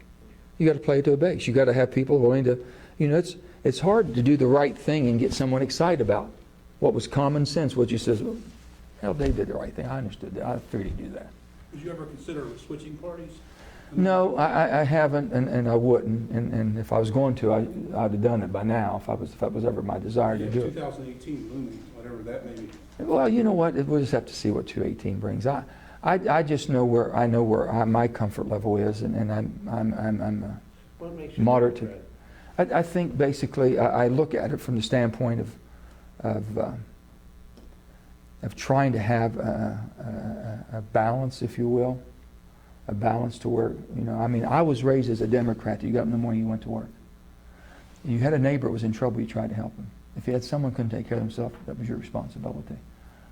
You got to play to a base. You got to have people willing to, it's hard to do the right thing and get someone excited about what was common sense. What you says, well, hell, they did the right thing. I understood that. I figured he'd do that. Would you ever consider switching parties? No, I haven't, and I wouldn't. And if I was going to, I'd have done it by now. If that was ever my desire to do it. 2018 looming, whatever that may be. Well, you know what? We'll just have to see what 218 brings. I just know where my comfort level is, and I'm What makes you moderate to. Democrat? I think basically I look at it from the standpoint of trying to have a balance, if you will, a balance to where I was raised as a Democrat. You got up in the morning, you went to work. You had a neighbor that was in trouble, you tried to help him. If you had someone who couldn't take care of himself, that was your responsibility.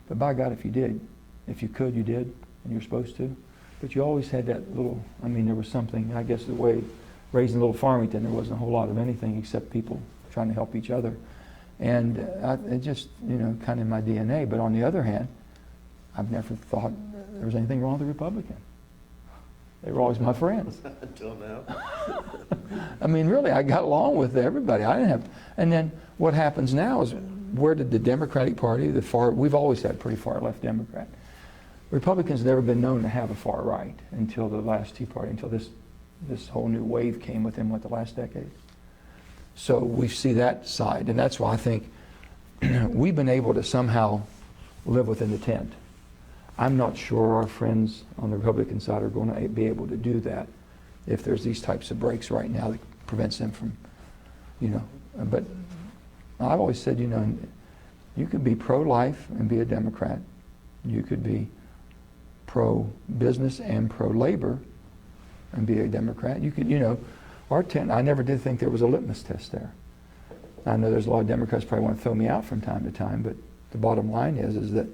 But by God, if you did, if you could, you did, and you're supposed to. But you always had that little, there was something, I guess the way, raising Little Farmington, there wasn't a whole lot of anything except people trying to help each other. And it just, kind of in my DNA. But on the other hand, I've never thought there was anything wrong with the Republican. They were always my friends. Until now. Really, I got along with everybody. I didn't have, and then what happens now is, where did the Democratic Party, we've always had pretty far left Democrat. Republicans have never been known to have a far right until the last Tea Party, until this whole new wave came within, the last decade. So we see that side, and that's why I think we've been able to somehow live within the tent. I'm not sure our friends on the Republican side are going to be able to do that if there's these types of breaks right now that prevents them from, But I've always said, you could be pro-life and be a Democrat. You could be pro-business and pro-labor and be a Democrat. You could, our tent, I never did think there was a litmus test there. I know there's a lot of Democrats probably want to throw me out from time to time, but the bottom line is that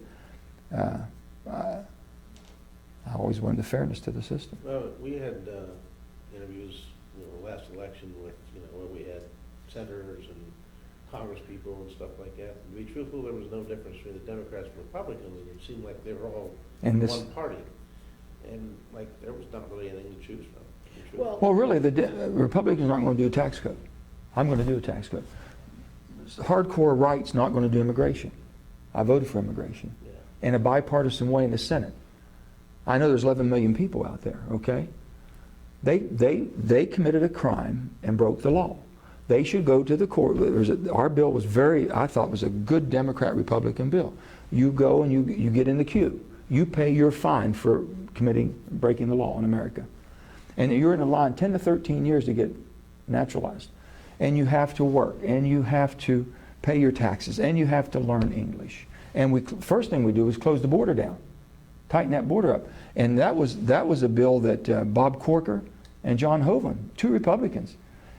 I always wanted the fairness to the system. Well, we had interviews, last election with, where we had senators and Congress people and stuff like that. To be truthful, there was no difference between the Democrats and Republicans. It seemed like they were all one party. And there was not really anything to choose from. Well, really, the Republicans aren't going to do a tax code. I'm going to do a tax code. Hardcore right's not going to do immigration. I voted for immigration in a bipartisan way in the Senate. I know there's 11 million people out there, okay? They committed a crime and broke the law. They should go to the court. Our bill was I thought was a good Democrat-Republican bill. You go and you get in the queue. You pay your fine for breaking the law in America. And you're in a line 10 to 13 years to get naturalized. And you have to work, and you have to pay your taxes, and you have to learn English. And first thing we do is close the border down, tighten that border up. And that was a bill that Bob Corker and John Hoeven, two Republicans,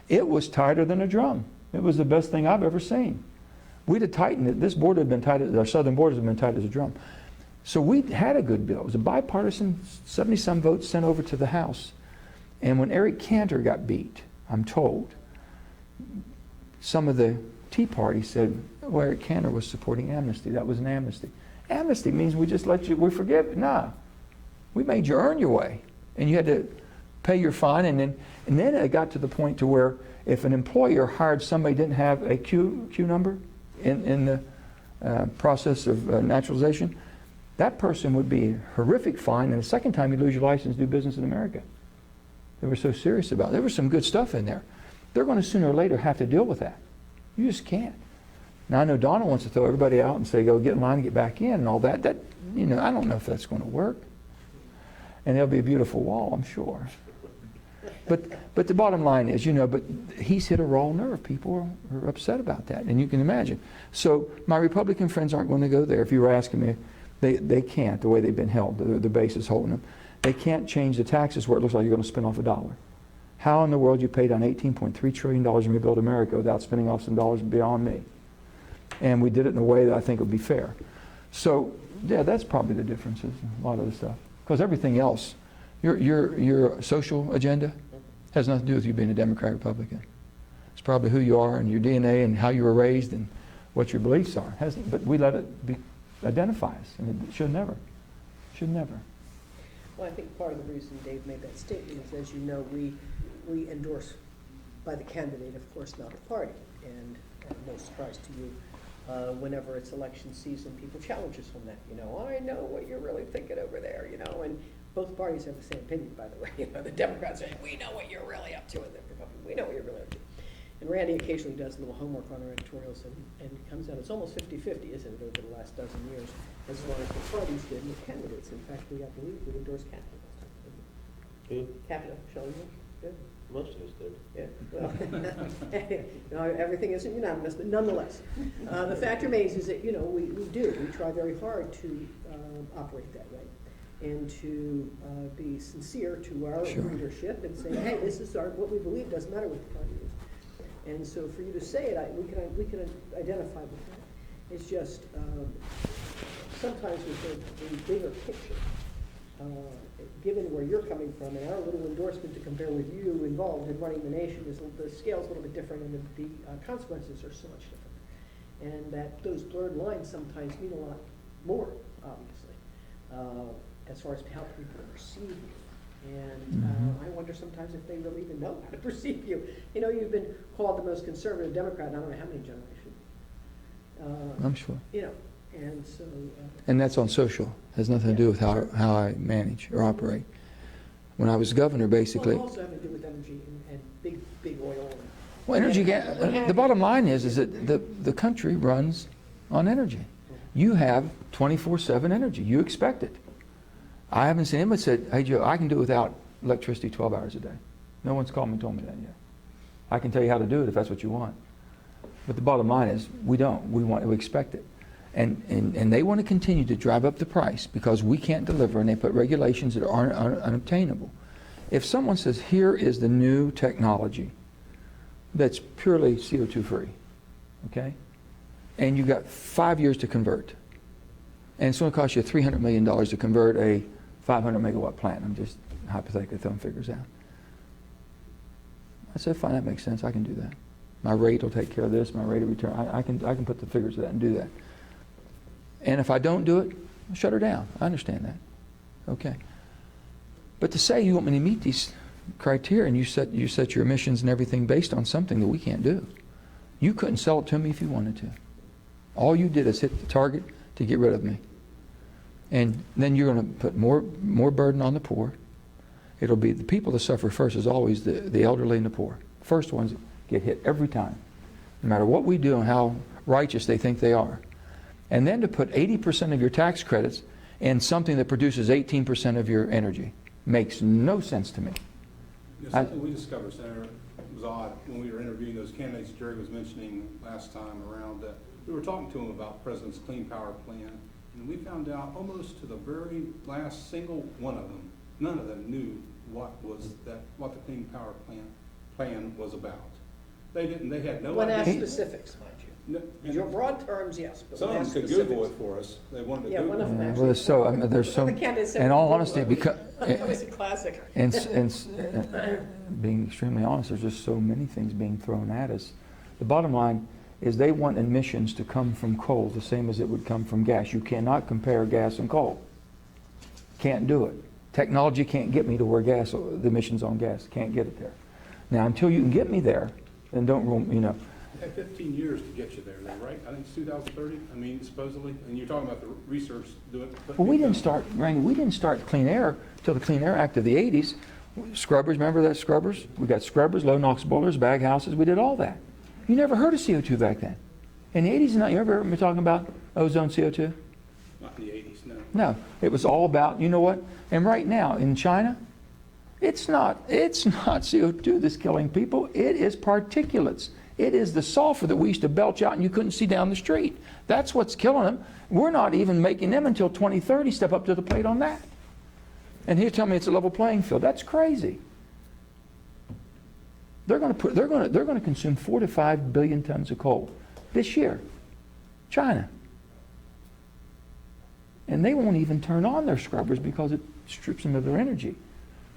it was tighter than a drum. It was the best thing I've ever seen. We'd have tightened it. This border had been tight, our southern borders have been tight as a drum. So we had a good bill. It was a bipartisan, 70-some votes sent over to the House. And when Eric Cantor got beat, I'm told, some of the Tea Party said, well, Eric Cantor was supporting amnesty. That was an amnesty. Amnesty means we just let you, we forgive. Nah, we made you earn your way, and you had to pay your fine. And then it got to the point to where if an employer hired somebody who didn't have a Q number in the process of naturalization, that person would be a horrific fine, and the second time you lose your license to do business in America. They were so serious about it. There was some good stuff in there. They're going to sooner or later have to deal with that. You just can't. Now I know Donna wants to throw everybody out and say, go get in line and get back in and all that. That, you know, I don't know if that's going to work. And there'll be a beautiful wall, I'm sure. But the bottom line is, you know, but he's hit a raw nerve. People are upset about that, and you can imagine. So my Republican friends aren't going to go there. If you were asking me, they can't, the way they've been held. The base is holding them. They can't change the taxes where it looks like you're going to spend off a dollar. How in the world you pay down $18.3 trillion and rebuild America without spending off some dollars beyond me? And we did it in a way that I think would be fair. So, yeah, that's probably the differences, a lot of the stuff. Because everything else, your social agenda has nothing to do with you being a Democrat or Republican. It's probably who you are and your DNA and how you were raised and what your beliefs are. But we let it identify us, and it should never. Should never. Well, I think part of the reason Dave made that statement is, as you know, we endorse by the candidate, of course, not the party. And no surprise to you, whenever it's election season, people challenge us on that. You know, I know what you're really thinking over there, you know, and both parties have the same opinion, by the way. You know, the Democrats say, we know what you're really up to, and the Republicans, we know what you're really up to. And Randy occasionally does a little homework on our editorials, and it comes out, it's almost 50-50, isn't it, over the last dozen years, as long as the parties did with candidates. In fact, I believe we endorsed Capita last time, didn't we? Who? Capita, Shelley, good. Most of us did. Yeah, well, you know, everything isn't unanimous, but nonetheless, the fact remains is that, you know, we try very hard to operate that way, and to be sincere to our readership and say, hey, this is what we believe, doesn't matter what the party is. And so for you to say it, we can identify with that. It's just sometimes with the bigger picture, given where you're coming from, and our little endorsement to compare with you involved in running the nation, is the scale's a little bit different, and the consequences are so much different. And that those blurred lines sometimes mean a lot more, obviously, as far as how people perceive you. And I wonder sometimes if they really even know how to perceive you. You know, you've been called the most conservative Democrat in I don't know how many generations. I'm sure. You know, and so. And that's on social. Has nothing to do with how I manage or operate. When I was governor, basically. Well, also having to do with energy and big oil. Well, energy. The bottom line is that the country runs on energy. You have 24/7 energy. You expect it. I haven't seen anybody said, hey Joe, I can do it without electricity 12 hours a day. No one's called me and told me that yet. I can tell you how to do it if that's what you want. But the bottom line is we don't. We expect it. And they want to continue to drive up the price because we can't deliver, and they put regulations that are unobtainable. If someone says, here is the new technology that's purely CO2 free, okay? And you've got 5 years to convert. And it's going to cost you $300 million to convert a 500 megawatt plant. I'm just hypothetically throwing figures out. I said, fine, that makes sense. I can do that. My rate will take care of this. My rate of return. I can put the figures to that and do that. And if I don't do it, I'll shut her down. I understand that. Okay. But to say you want me to meet these criteria and you set your emissions and everything based on something that we can't do. You couldn't sell it to me if you wanted to. All you did is hit the target to get rid of me. And then you're going to put more burden on the poor. It'll be the people that suffer first is always the elderly and the poor. First ones get hit every time, no matter what we do and how righteous they think they are. And then to put 80% of your tax credits in something that produces 18% of your energy makes no sense to me. You know, something we discovered, Senator, was odd when we were interviewing those candidates Jerry was mentioning last time around. We were talking to them about the President's Clean Power Plan, and we found out almost to the very last single one of them, none of them knew what the Clean Power Plan was about. They didn't. They had no When idea. asked specifics, mind you. No, Your broad terms, yes, but some when of asked them could specifics. Google it for us. They wanted to Yeah, Google one of them it. actually. Well, there's so, I mean, there's so, The candidate said in all we honesty, Google it. because, That was a classic. and being extremely honest, there's just so many things being thrown at us. The bottom line is they want emissions to come from coal the same as it would come from gas. You cannot compare gas and coal. Can't do it. Technology can't get me to where gas, the emissions on gas, can't get it there. Now, until you can get me there, then don't rule, you know. It had 15 years to get you there, though, right? I think it's 2030, I mean, supposedly, and you're talking about the research doing. Well, we didn't start clean air till the Clean Air Act of the 80s. Scrubbers, remember that scrubbers? We got scrubbers, low NOx boilers, bag houses, we did all that. You never heard of CO2 back then. In the 80s, you ever heard me talking about ozone CO2? Not in the 80s, no. No, it was all about, you know what? And right now in China, it's not CO2 that's killing people. It is particulates. It is the sulfur that we used to belch out and you couldn't see down the street. That's what's killing them. We're not even making them until 2030 step up to the plate on that. And here tell me it's a level playing field. That's crazy. They're going to consume 4 to 5 billion tons of coal this year. China. And they won't even turn on their scrubbers because it strips them of their energy.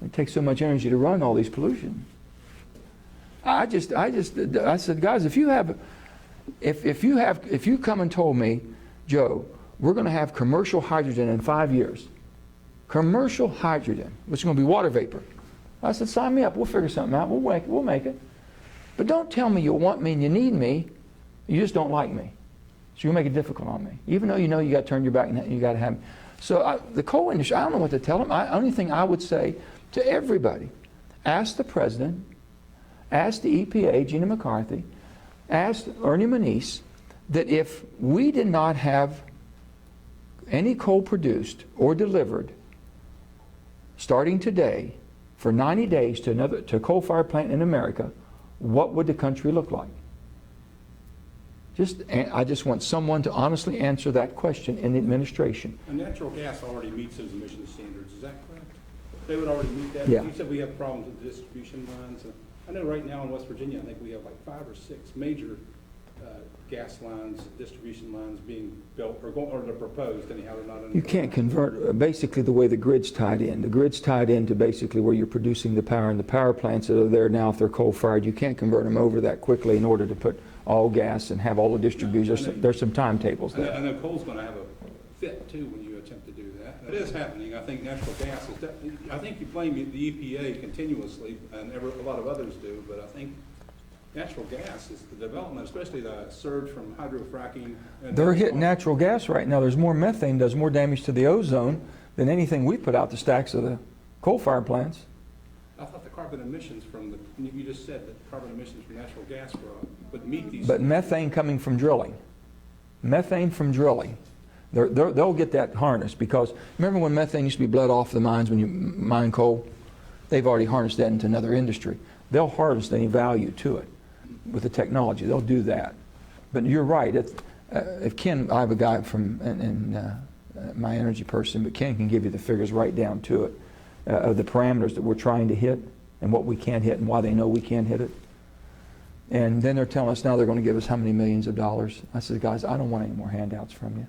It takes so much energy to run all these pollution. I said, guys, if you come and told me, Joe, we're going to have commercial hydrogen in 5 years. Commercial hydrogen, which is going to be water vapor. I said, sign me up. We'll figure something out. We'll make it. But don't tell me you want me and you need me. You just don't like me. So you'll make it difficult on me. Even though you know you got to turn your back and you got to have me. So the coal industry, I don't know what to tell them. Only thing I would say to everybody, ask the president, ask the EPA, Gina McCarthy, ask Ernie Moniz, that if we did not have any coal produced or delivered starting today for 90 days to a coal-fired plant in America, what would the country look like? I just want someone to honestly answer that question in the administration. And natural gas already meets those emission standards, is that correct? They would already meet that? Yeah. You said we have problems with the distribution lines. I know right now in West Virginia, I think we have like 5 or 6 major gas lines, distribution lines being built, or they're proposed anyhow. They're not. You can't convert, basically the way the grid's tied in. The grid's tied into basically where you're producing the power, and the power plants that are there now, if they're coal-fired, you can't convert them over that quickly in order to put all gas and have all the distribution. There's some timetables there. I know coal's going to have a fit too when you attempt to do that. It is happening. I think natural gas is definitely, I think you blame the EPA continuously, and a lot of others do, but I think natural gas is the development, especially the surge from hydrofracking. They're hitting natural gas right now. There's more methane, does more damage to the ozone than anything we put out the stacks of the coal-fired plants. I thought the carbon emissions from you just said that carbon emissions from natural gas would meet these. But methane coming from drilling. Methane from drilling. They'll get that harnessed, because remember when methane used to be bled off the mines when you mine coal? They've already harnessed that into another industry. They'll harness any value to it with the technology. They'll do that. But you're right. If Ken, I have a guy from my energy person, but Ken can give you the figures right down to it of the parameters that we're trying to hit and what we can't hit and why they know we can't hit it. And then they're telling us now they're going to give us how many millions of dollars. I said, guys, I don't want any more handouts from you.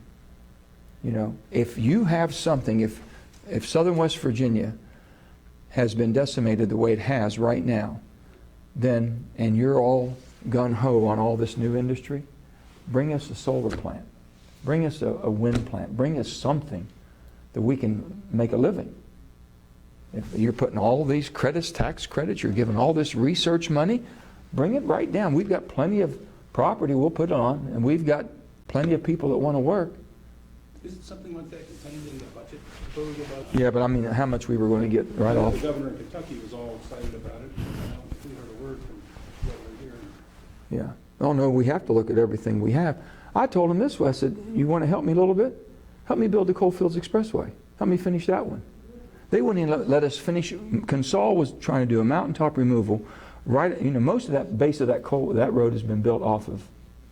You know, if you have something, if Southern West Virginia has been decimated the way it has right now, then, and you're all gung-ho on all this new industry, bring us a solar plant, bring us a wind plant, bring us something that we can make a living. If you're putting all these credits, tax credits, you're giving all this research money, bring it right down. We've got plenty of property we'll put on, and we've got plenty of people that want to work. Isn't something like that contained in the budget proposal? Yeah, but I mean, how much we were going to get right off. The governor in Kentucky was all excited about it. We heard a word from the governor here. Yeah. Oh, no, we have to look at everything we have. I told him this way. I said, you want to help me a little bit? Help me build the Coalfields Expressway. Help me finish that one. They wouldn't even let us finish. Consol was trying to do a mountaintop removal. Right, you know, most of that base of that that road has been built off of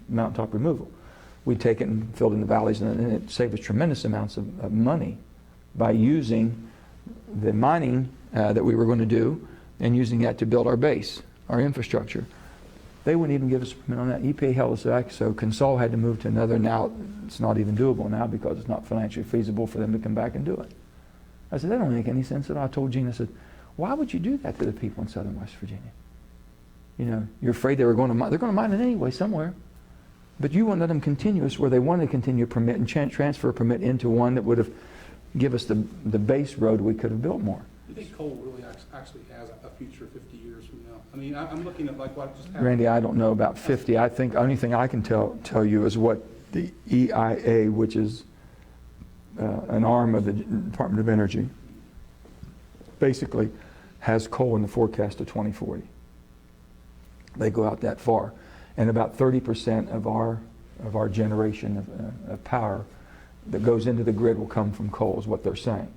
mountaintop removal. We take it and filled in the valleys, and it saved us tremendous amounts of money by using the mining that we were going to do and using that to build our base, our infrastructure. They wouldn't even give us a permit on that. EPA held us back, so Consol had to move to another. Now it's not even doable now because it's not financially feasible for them to come back and do it. I said, that don't make any sense at all. I told Gene, I said, why would you do that to the people in Southern West Virginia? You know, you're afraid they're going to mine it anyway somewhere. But you wouldn't let them continuous where they wanted to continue a permit and transfer a permit into one that would have give us the base road we could have built more. Do you think coal really actually has a future 50 years from now? I mean, I'm looking at like what just happened. Randy, I don't know about 50. I think the only thing I can tell you is what the EIA, which is an arm of the Department of Energy, basically has coal in the forecast of 2040. They go out that far. And about 30% of our generation of power that goes into the grid will come from coal, is what they're saying.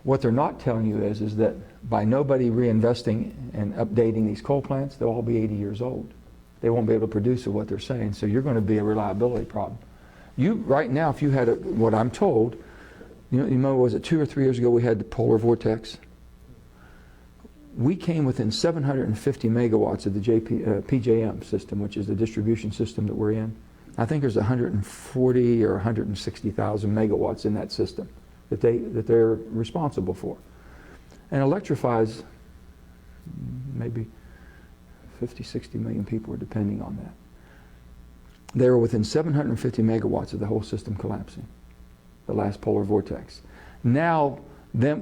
What they're not telling you is that by nobody reinvesting and updating these coal plants, they'll all be 80 years old. They won't be able to produce what they're saying, so you're going to be a reliability problem. Right now, if you had what I'm told, you know, was it 2 or 3 years ago we had the polar vortex? We came within 750 megawatts of the PJM system, which is the distribution system that we're in. I think there's 140 or 160,000 megawatts in that system that they're responsible for, and electrifies maybe 50, 60 million people are depending on that. They were within 750 megawatts of the whole system collapsing, the last polar vortex. Now,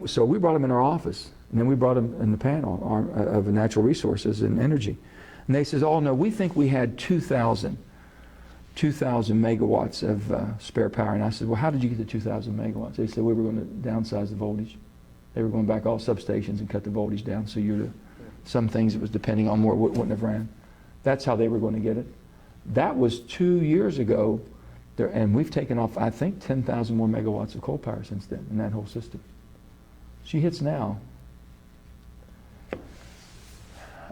so we brought them in our office, and then we brought them in the panel of natural resources and energy. And they says, oh no, we think we had 2,000 megawatts of spare power. And I said, well, how did you get the 2,000 megawatts? They said, we were going to downsize the voltage. They were going back all substations and cut the voltage down, so some things it was depending on more wouldn't have ran. That's how they were going to get it. That was 2 years ago, and we've taken off, I think, 10,000 more megawatts of coal power since then in that whole system. She hits now.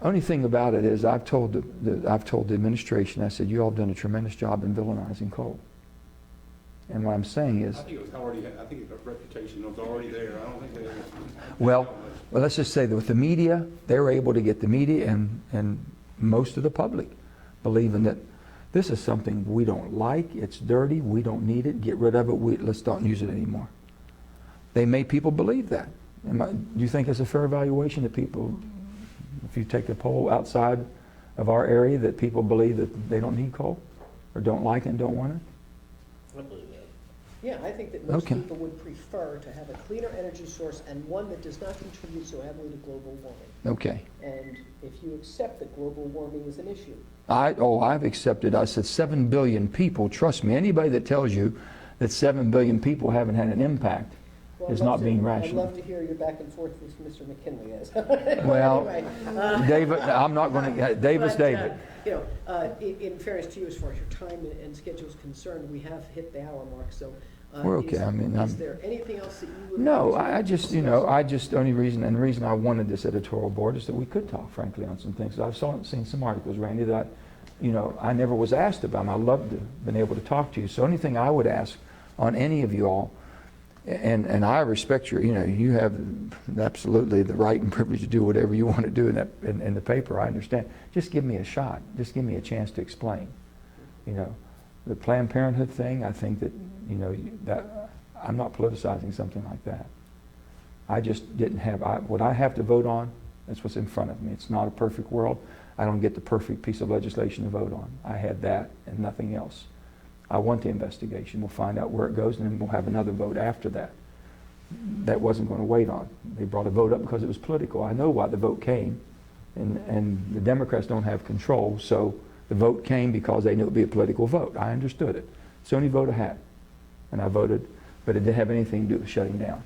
Only thing about it is I've told the administration, I said, you all have done a tremendous job in villainizing coal. And what I'm saying is... I think the reputation was already there. I don't think they... Well, let's just say that with the media, they were able to get the media and most of the public believing that this is something we don't like, it's dirty, we don't need it, get rid of it, let's don't use it anymore. They made people believe that. Do you think it's a fair evaluation that people... If you take a poll outside of our area, that people believe that they don't need coal or don't like it and don't want it? I believe that. Yeah, I think that most Okay. people would prefer to have a cleaner energy source and one that does not contribute so heavily to global warming. Okay. And if you accept that global warming is an issue. I've accepted. I said 7 billion people. Trust me, anybody that tells you that 7 billion people haven't had an impact Well, is I'd love not being to- rational. I'd love to hear your back and forth with Mr. McKinley. Well, Anyway, David, I'm not going to. David's but, David. You know, in fairness to you, as far as your time and schedule is concerned, we have hit the hour mark, so. We're okay. Is, I mean, is there anything else that you would? No, like to I just, the only reason, and the reason I wanted this editorial board is that we could talk frankly on some things. I've seen some articles, Randy, that I never was asked about them. I love to have been able to talk to you. So anything I would ask on any of you all, and I respect you have absolutely the right and privilege to do whatever you want to do in the paper. I understand. Just give me a shot. Just give me a chance to explain. The Planned Parenthood thing, I think that, that I'm not politicizing something like that. I just didn't have, what I have to vote on, that's what's in front of me. It's not a perfect world. I don't get the perfect piece of legislation to vote on. I had that and nothing else. I want the investigation. We'll find out where it goes, and then we'll have another vote after that. That wasn't going to wait on. They brought a vote up because it was political. I know why the vote came, and the Democrats don't have control, so the vote came because they knew it would be a political vote. I understood it. It's the only vote I had, and I voted, but it didn't have anything to do with shutting down.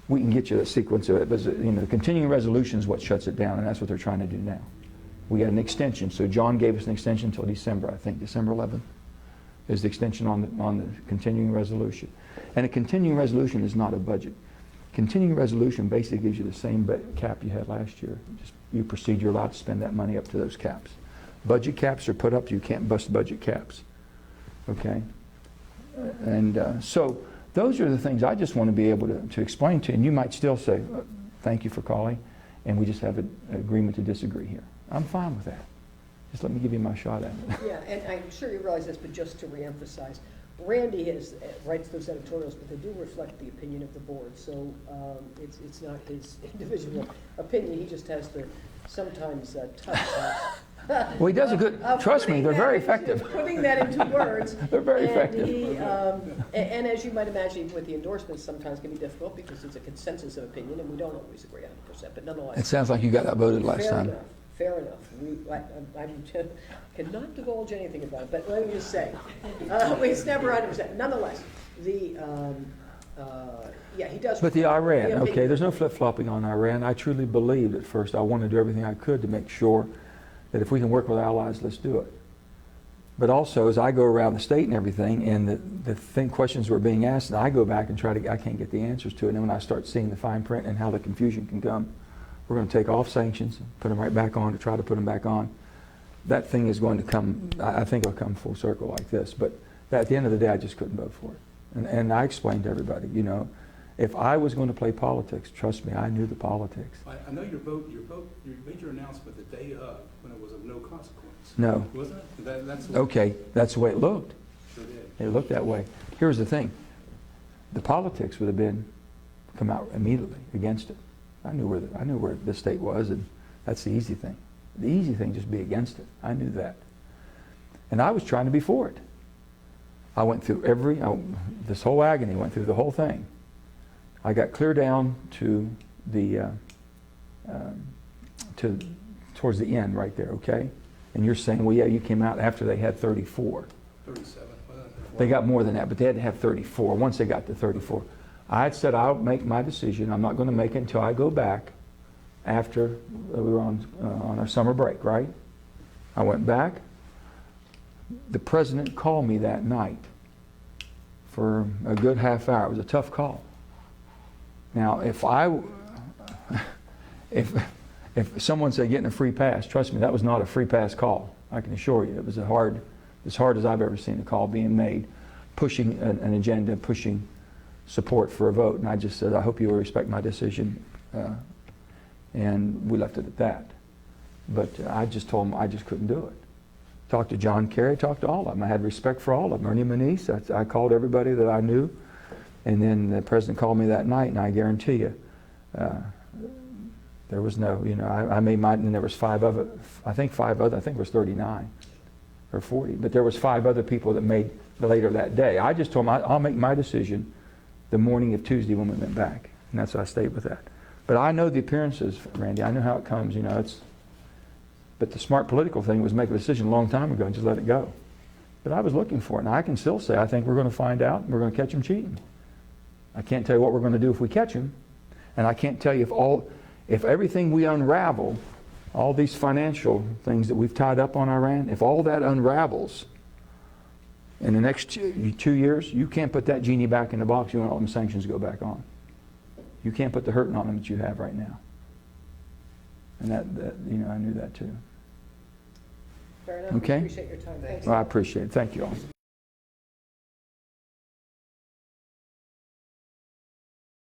We can get you a sequence of it, but the continuing resolution is what shuts it down, and that's what they're trying to do now. We got an extension, so John gave us an extension until December, I think, December 11th. Is the extension on the continuing resolution. And a continuing resolution is not a budget. Continuing resolution basically gives you the same cap you had last year. Just you proceed, you're allowed to spend that money up to those caps. Budget caps are put up, you can't bust budget caps. Okay? And so those are the things I just want to be able to explain to you. And you might still say, thank you for calling, and we just have an agreement to disagree here. I'm fine with that. Just let me give you my shot at it. Yeah, and I'm sure you realize this, but just to reemphasize, Randy writes those editorials, but they do reflect the opinion of the board. So it's not his individual opinion. He just has to sometimes touch Well, he does a good, trust me, they're very effective. Putting that into words. They're very And effective. and as you might imagine, even with the endorsements, sometimes can be difficult because it's a consensus of opinion and we don't always agree 100%, but nonetheless. It sounds like you got outvoted last Fair time. enough, fair enough. I cannot divulge anything about it, but let me just say, it's never 100%. Nonetheless, yeah, he does. But the Iran, Yeah, okay, there's no flip-flopping on Iran. I truly believed at first I wanted to do everything I could to make sure that if we can work with allies, let's do it. But also, as I go around the state and everything, and the questions were being asked, and I go back and I can't get the answers to it. And then when I start seeing the fine print and how the confusion can come, we're going to take off sanctions, put them right back on, to try to put them back on. That thing is going to come, I think it'll come full circle like this. But at the end of the day, I just couldn't vote for it. And I explained to everybody, you know, if I was going to play politics, trust me, I knew the politics. I know you made your announcement the day of, when it was of no consequence. No. Wasn't it? That's what Okay, that's the way it looked. Sure did. It looked that way. Here's the thing. The politics would have been come out immediately against it. I knew where the state was, and that's the easy thing. The easy thing, just be against it. I knew that. And I was trying to be for it. I went through this whole agony, went through the whole thing. I got clear down to towards the end right there, okay? And you're saying, well, yeah, you came out after they had 34. 37. They got more than that, but they had to have 34 once they got to 34. I had said I'll make my decision. I'm not going to make it until I go back after we were on our summer break, right? I went back. The president called me that night for a good half hour. It was a tough call. Now, if someone said getting a free pass, trust me, that was not a free pass call. I can assure you, it was as hard as I've ever seen a call being made, pushing an agenda, pushing support for a vote. And I just said, I hope you will respect my decision. And we left it at that. But I just told him I just couldn't do it. Talked to John Kerry, talked to all of them. I had respect for all of them. Ernie Moniz, I called everybody that I knew. And then the president called me that night, and I guarantee you, there was no, you know, I made mine, and there was five other, I think it was 39 or 40, but there was 5 other people that made later that day. I just told them I'll make my decision the morning of Tuesday when we went back, and that's why I stayed with that. But I know the appearances, Randy. I know how it comes, you know. But the smart political thing was make a decision a long time ago and just let it go. But I was looking for it, and I can still say I think we're going to find out, and we're going to catch them cheating. I can't tell you what we're going to do if we catch them, and I can't tell you if everything we unravel, all these financial things that we've tied up on Iran, if all that unravels in the next 2 years, you can't put that genie back in the box. You want all them sanctions to go back on. You can't put the hurting on them that you have right now. And that you know, I knew that too. Fair enough. Okay. Appreciate your time. Thanks. Well, I appreciate it. Thank you all.